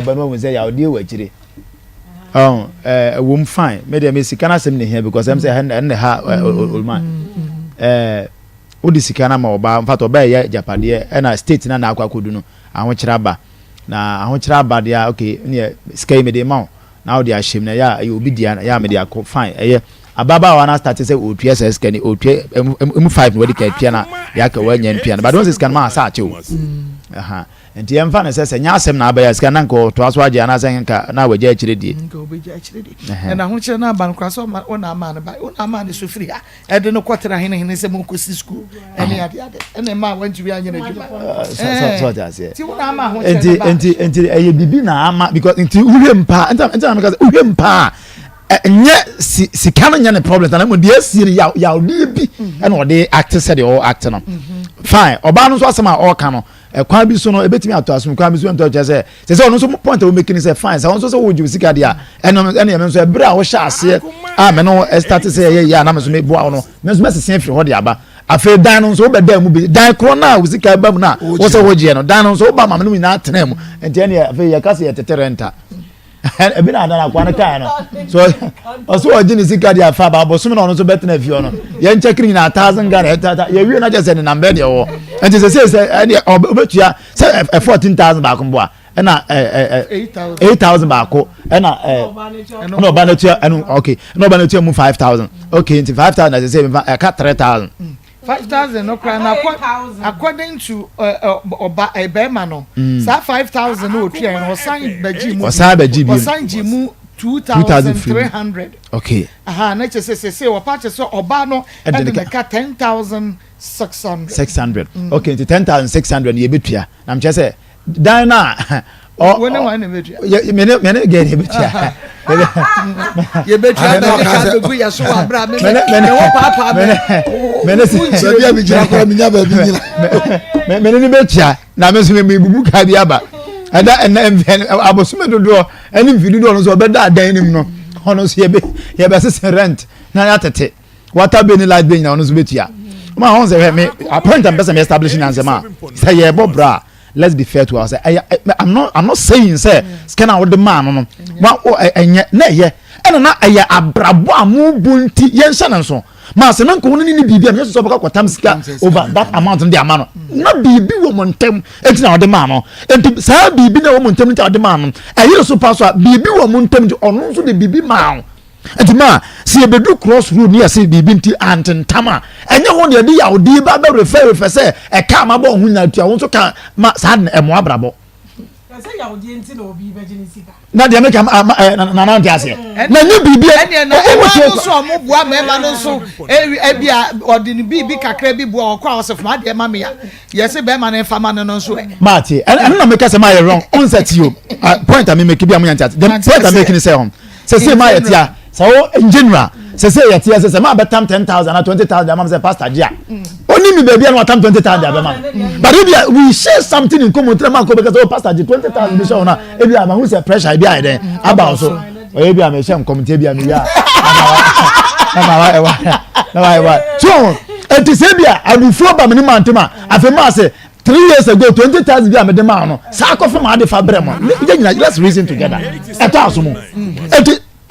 ba no say ya odi wachire wom fine me dey me sika na asem ne here because am say and ha man odi sika na ma oba mfato oba ye japade na state na akwa kodu no ahokyera ba na ahokyera ba dia okay ne sika me dey ma na odi ahyem na ya obi dia ya me dey akọ fine ababa wa na start say otue ss kan otue m5 no dey ka pia na ya ka wa nya pia na but once scan ma sa ache o aha enti em fa na say nya asem na abaya scan na ko to aso age na say nka na waje akire die nka obeje akire die na ho kire na ban kwa so ona ama na ba ona ama ne so free ha e de no kwotera hene say mo ko si school ene ade ene ma wanji wi anya na djuma so ja say ti ona ama ho enti eye bibi na ama because enti uwe mpa enta na ka uwe mpa nye sikana nya ne problem na mo de asie ya odi bi na odi act said the all act no fine oba no so asema all ka no kwa bi so no ebetimi ato asum kwa bi so ento che se ono so point we making say fine se ono so wo ju sika dia ene me so ebre a wo sha ase me no start say ya na me so me bo no me so mesese afiri ho de aba afi dan no so be da mu bi dan kro na wo sika ba mu na wo so wo je no dan no so ba ma me no na tena mu enti ene afi ya ka se ya teterenta ebi na adana kwa na kai no so oso ogini sika dia fa ba bosom na ono so betena fie no ye nchekiri na 1000 Ghana ye wi na je na number de wo enti se obetua se 14000 ba ko mbo a na 8000 ba ko na no ba na tua okay no ba na tua mu 5000 okay enti 5000 na se ka 3000 5,000 no cry according to oba ebema no sa 5,000 no twa no osan baji mu 2,300 okay aha na che o pa che so oba no and the ka 10,600 okay into 10,600 ye betua na mche say dan na when one betua me get ye betua ye betua na go ya so abra me wo papa me se bia bi jira kwa minya ba bi nyina me ni betua na me so me bubu ka bi aba ada en abosume dodo eni mfidi do no so beda dan nim no ono so ye be se rent na ya tete water be ni light be na ono so betua ma hon se me appoint am person establishing Nsem say ye bobra let's be fair to us I'm not saying say scan with the man no wa enye na ye ena na aya abrabo amu bunti yen hye na so ma se na nko ni bibia me so baka kwatam sika over that amount ndi amano na bibi wo montem enti na ode man no enti sa bibi na wo montem nti ode man no ayi so pass bibi wo montem di ono so de bibi ma enti ma se bedu cross road ni ase bibi nti antentama enye ho de di ya odi ba be refer say e ka ma bo hu na tua wo so ka ma sa na emo abrabo say ya odi enti na obi be jini sika na de make na ndi ase na nye bibi na e so mo bua ma no so e bia odi ni bibi kakra bi bua okwa osef ma de ma me ya yes be ma na fa ma no so mati and na make say ma wrong on set you point I make bi am yan chat the point I making say on say ma yetia so in general say yetia say ma betam 10,000 or 20,000 am say pastor dia only me baby and watam 20,000 abema but if we share something in common trema ko because pastor ji 20,000 bi so na e bi am who say pressure bi ai den about so e bi am share committee bi am ya na wa so it is bia abufuo ba me ni mantema afema say 3 years ago 20,000 bi am de ma no sa ko fema de fa bremo let's reason together eto asomo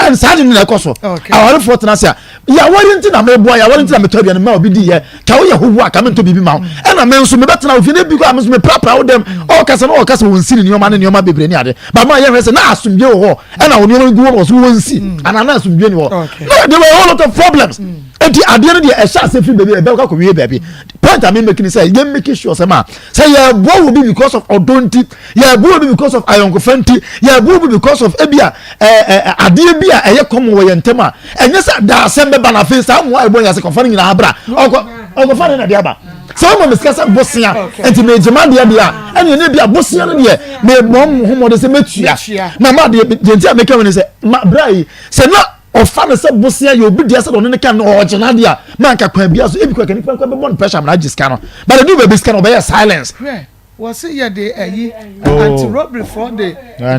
and sadly na koso aware fortnasia ya warranty na mebo ya warranty na metobia na ma obi di ye ka wo ye hohu aka mento bibi ma e na menso me betena ofi na bi ko amso me prapra wo dem o kasa na o kasa wonsini nioma na nioma bebre ni ade ba ma ye hwese na asumdie wo ho e na onioma gu wo so wonsi ana na asumdie ni wo no there were a whole lot of problems enti ade no de e sha se fi baby e be ka ko wie baby point I mean making say you make sure say ma say ya bo will be because of odonti ya bo will be because of ayonkofanti ya bo will be because of ebia ade bi a eye komo wo yentema enye sa da sembe ba na face am wa ebo ya se konfa nyina abra okofa na de aba so mo miskasa bosia enti me jema de dia ene ne bia bosia no de me bom ho mo de se metua na ma de enti a make when say ma brai se na ofana se bosia ye obi dia se do ne kan no ogena dia man ka kwa bia so ebi kwa kan kwa be bon pressure na jiska no but do be biska no be silence was it the anti-robbery for the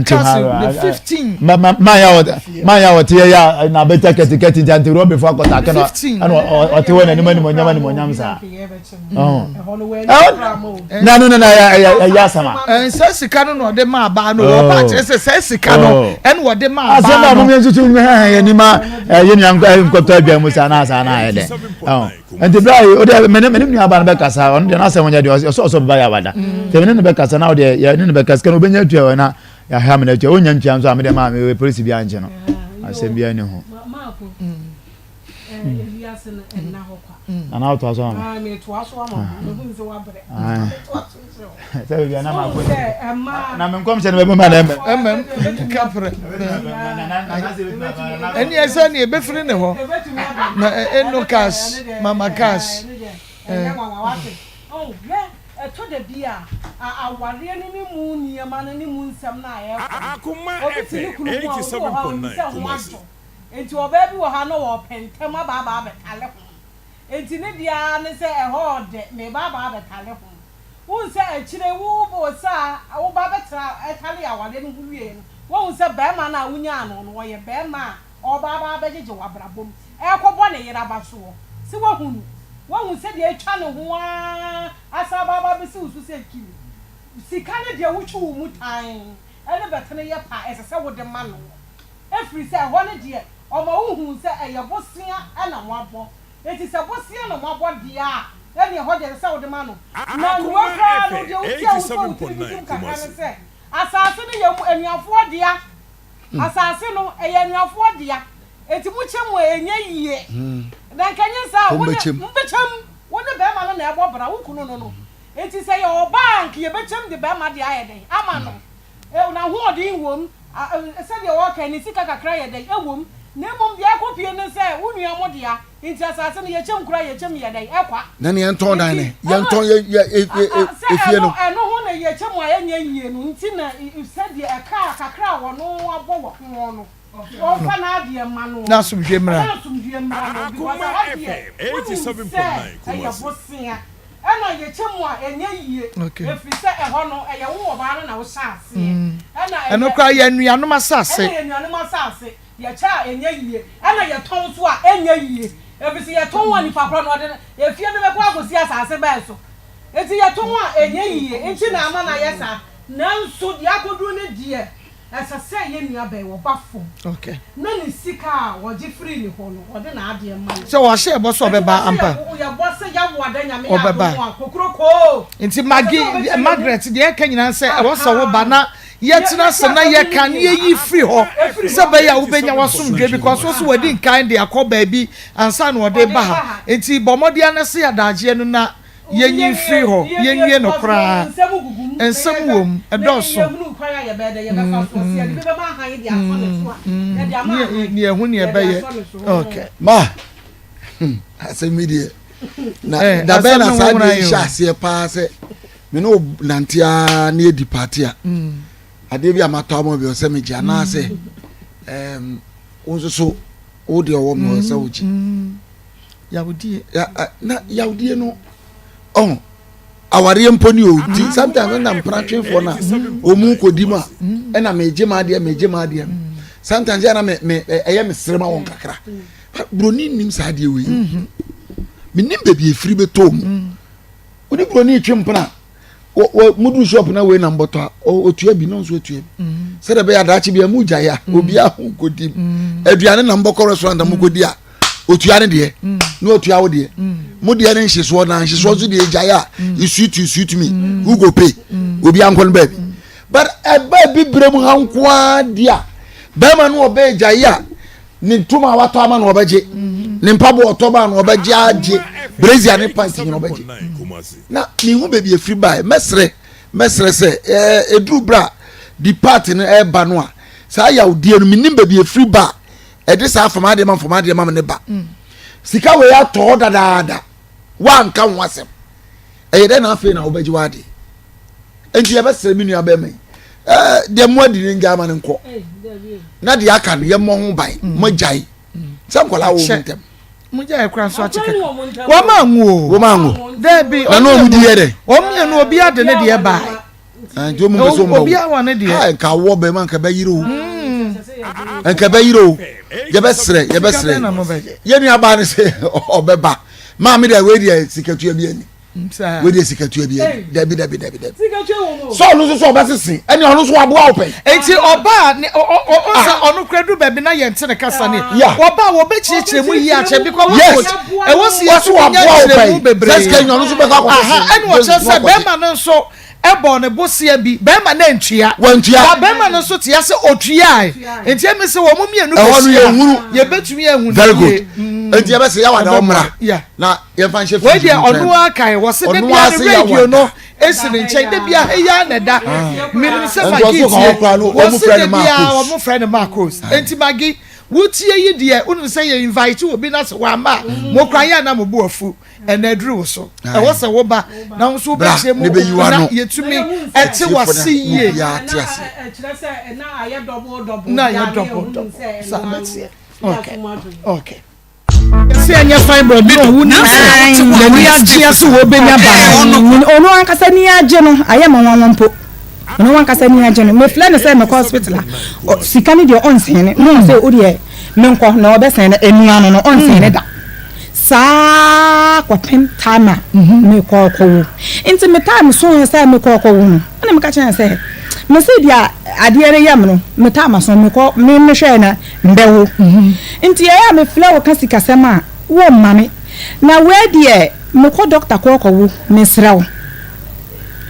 castle, the 15. Maya, what here, na better get anti-robbery for got 15. And what you want any money, Yasama. And says the canon or the ma bano, says the canon, and what the ma. And the bride, many Becas on the answer when you also buy a wada. The Becas now, the Becas can open your tail and I have a your own chance. I'm the man with police behind you. I said, be any and out was on. I mean, it was one. I'm coming to madam. And yes, I need a befriend. No cash, Mama cash. Oh, yeah. To the beer, I was really moon, your man, and moon some night. Akoma FM 87.9. Into a baby will have no open, tell my baba telephone. Into Nidia, and say a horde, may baba telephone. Who said, Chile woo, or sa, our baba Italia, one didn't win. Won't say Bama now, Uniano, or your Bama, or Baba Bejo Abrabum. Echo Bonnie, Rabasu. See what who? One who said the channel who I saw Baba Bessus who said, see, can't you which you time? And the better your pa as I said with the man. Every say one dear, or my own who said a bossier and a wabble. It is a bossier and a wabble, dear. Then you hold yourself the man. Now you are proud of your say. Assassin, and your 4 dear. Assassin, and your 4 dear. It's much way in a year. Then can you say, what the Bama never, but I won't know. It is a your bank, you bet him the Bama the other day. Amano. Now, who do you want? I said you walk and you see a cry a day. A woman, name of the Aquapian and say, who you are more dear. It's assassin, your chum cry a chum a day. Aqua. Nanny Anton, young Tony, if you know, I know one of your chum, I am you said you a car, or no, now some Gemma. Akoma FM 87.9. And I get some okay. If we say a honor, a woman, I was sassy. And no cry, and we are no sassy. And you are no sassy. Your child, and ye, and I told you, and ye. If you are told one, if I brought if you never go with yes, I say, Basso. It's your tongue, and ye, and she now, man, yes, sir. None so the apple doing it, dear. As I say, in your bay or baffle. Okay. None is sick, or different, or then I dear man. So I share what's over by Ampa. Your boss, a young one, then I mean, into Maggie, Margaret, the air can you say, I was so banner. Yet, not so now, you can ye free her. Somebody will be your soon, because also we didn't kind they are called baby and son or de baha. It's Bomodiana see a dagiana. Yen free ho, yen no cry, and some womb, a dorsal. Near when you bay. Okay, ma, I say media. Now, the banner I shall see a pass it. Me no Nantia near the party. I did be a matomobile cemetery, and I say, also, oh, dear woman was so. Yaudi, Yaudi, no. Oh, our pony sometimes when I'm praying for now, Omuko Dima, and I may Jemadia. Sometimes I am a Srema on Kakra. But Brunin names had you. Minim baby free betom. Would you go near Chimpana? Or Mudu shop now when I'm butter, or to be known to him. Said a bear that be a Mujaya, will be a who could him. Adriana number correspond to Mugodia. Otuane de no otuawo de mode ne nhyeso na nhyeso so de jaya you suit me who go pay obi ankon baby but e baby brem hankwa dia ba ma no obe jaya ni tuma wato ama no obeje ni mpabo otoba no obeje aje brazia ne panty no obeje na ni hu baby free buy mesre se edru bra di party no e ba no a sa ya odie no minim baby free buy e dis afama de ma ne ba sika we ya to dada wan kan wasem e de na afi na obaji wade enti e be sere mi nua be me de mo adi ne ngama ne nko na de aka ne ye mo ho bai mo jai sam kola wo muntem mo jai kran so acheke wo ma nwo there be na no mu di ye de o mi no obi ade ne de e bai nti omu beso mbo obi awa ne de nka wo be man ka be yiro nka be yiro ye be sre ye nua ba ne se obeba ma me de we de sikatua bi ani we de sikatua bi ani dabi sikatua wo mo so no so obesese eni ono so aboa open enti oba ne o ono kredu baby na ye ntene kasa ne oba wo be chichire mu yi ache because wo wo si so aboa open first can ono so be ka aha eni wo che se be ma no so ebo ne bosia bi be ma na ntwia be ma no so tia se otwia enti emi se wo mu mienu be ye betumi ehunu very good enti ebe se ya wada omra na ye fan chef we dia onu akai wo se de bia radio no esiri nche de bia eya na da minim se magi wo se de bia wo mo friend Marcos enti magi wutie yi de unu se ye invite obi na se wa ma mo kran ya na mo bu afu enedru so e wo se wo ba na wo so be che mo na yetumi ete wasi ye ya tiasi kire se na aye double na aye double sametie okay si anya fiber bi no wuna se ni agye so wo benya ba ono ankasa ni agye no aye ma wanwampo ono ankasa ni agye no me fla ne se me hospital sika ni de onsene no se odi me nko na obesen na enua no onsene da saa kwapem tama me kokwo nti me time so se me kokwo no na me ka chen se me se dia ade ere yam no me tama so me ko me hwe na mbewo nti ya me fla wo kasika sema wo mame na we de me ko doctor kokwo me srawo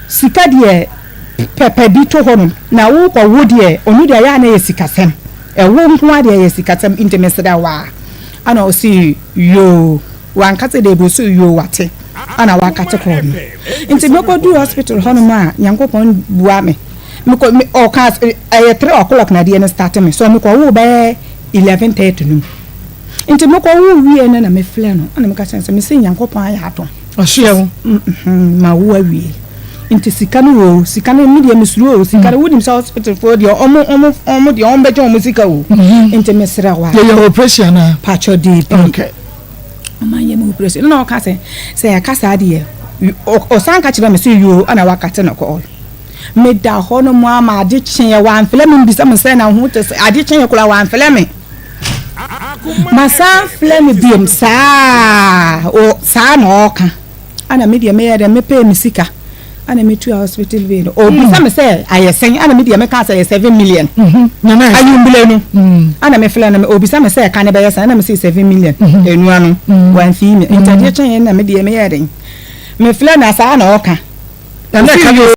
sika de pepe bi to hono na wo ko wo de onu de ya na yesika sem e wo nko ade yesika sem nti me sra wa ana o si yo wan kate de bo so yo wate ana wa kate ko nti me ko do hospital hono ma yankopon bua me ko o ka 3 o'clock na de na start me so me ko wo be 11:30 num nti me ko wo wie na me fle no ana me ka chance me se yankopon aya ato o hye ma wo awie nti sika no media mesuro sika no wodim sa hospital for de omo de on bejo omo sika wo nti me sra wa ye operation na patcho de okay amanye mo operation no ka se ya kasa de o san ka kire me se yo ana wakate na ko me da ho no mo ama ade chen ye wan fele me bisa me se na hu te ade chen ye kula wan fele me masa fele me biem sa o sa no ka ana media me ya de me pay me sika ana me to hospital bill o bisa me say ayesen ana media me ka say 7 million na ayum bilenu ana me fele na o bisa me say ka ne be yes ana me say 7 million enu anu wan fi me intade chen na media me ya de me fele na sa na o ka na ka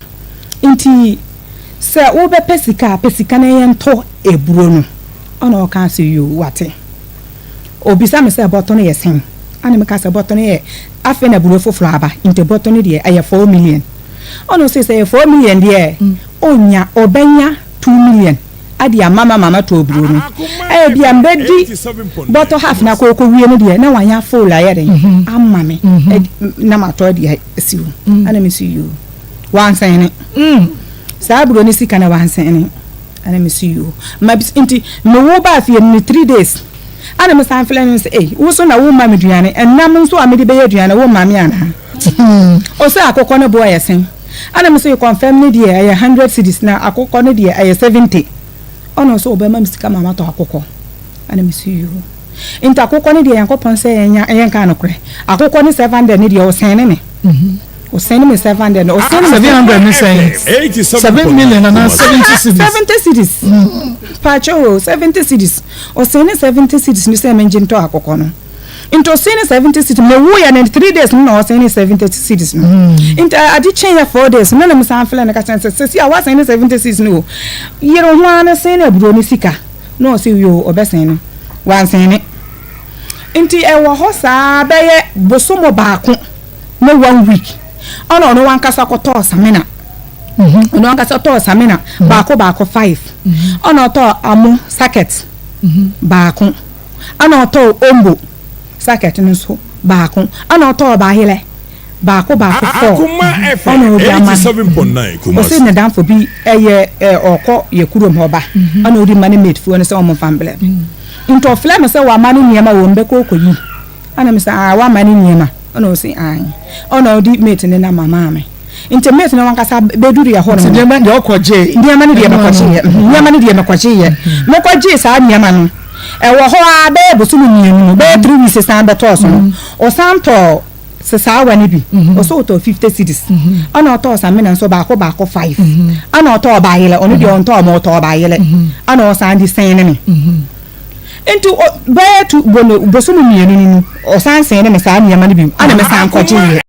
inti se wo be pesika na yento eburo no ona o kan se yo wate obisa me se boto no yesen ana me ka se boto no ye afi na buro foforo aba inte boto no de aye 4 million ona se 4 million de onya obenya 2 million adi mama to buro no bia mbedi boto half na ko wie no de na wanya full aye de amma me na mato de siwo ana me see you wansene saburo ni sika na wansene ana me see you ma inti me wo ba fi ni 3 days ana me san felen say wo so na wo ma me duane enam nso a me de be ye duane wo ma me ana o se akoko ne boy yesen ana me say confirm ni de ay 100 cedis na akoko ne de ay 70 ono so oba ma me sika mama to akoko ana me see you inta akoko ne de yankopon say enya kan no kre akoko ne 700 ne de o sen ne o send me 700 o send me 700 me saying 7 million and 70 cedis pacho 70 cedis o send 70 cedis me say me njinto akoko no into send 70 cedis me wo ya 3 days no o send 70 cedis no into adi change 4 days no na me san fela na ka chance say I was send 70 cedis no yero ho ana send na buro ni sika no say yo obesen no wan send inti e wo ho sa be ye bosomo baako no 1 week ono no wankasa koto samina ono wankasa to samina baako 5 ono to amu socket baako ono to ombo socket nso baako ono to bahile baako 4 ono bi ama 87.9 kuma o se ne dan fo bi eye oko ye kurom hoba ono odi mani mate fu ono se omo famble into flame se wa mani niema wo mbeko koyi ana mi sa wa mani niema ono si ai ono di mate ne na mama me intimate na wankasa beduru ya hono nneɛma deɛ ɔkɔgye nneɛma no deɛ mɛkɔgye yɛ mɛkɔgye saa nneɛma no ɛwɔ hɔ a bɛyɛ bosom mmienu bɛyɛ 3 weeks san bɛtɔɔ so no ɔsan tɔɔ sisa wa ni bi ɔsɔ ɔtɔ 50 cedis ana ɔtɔ samina nso baako 5 ana ɔtɔ ɔbaayɛlɛ ɔno deɛ ɔntɔ ɔmo ɔtɔ ɔbaayɛlɛ ana ɔsan di sɛn ne me nti bɛyɛ tu bosom mmienu no ɔsan sɛn ne me saa nneɛma no bi ana me san kɔgye yɛ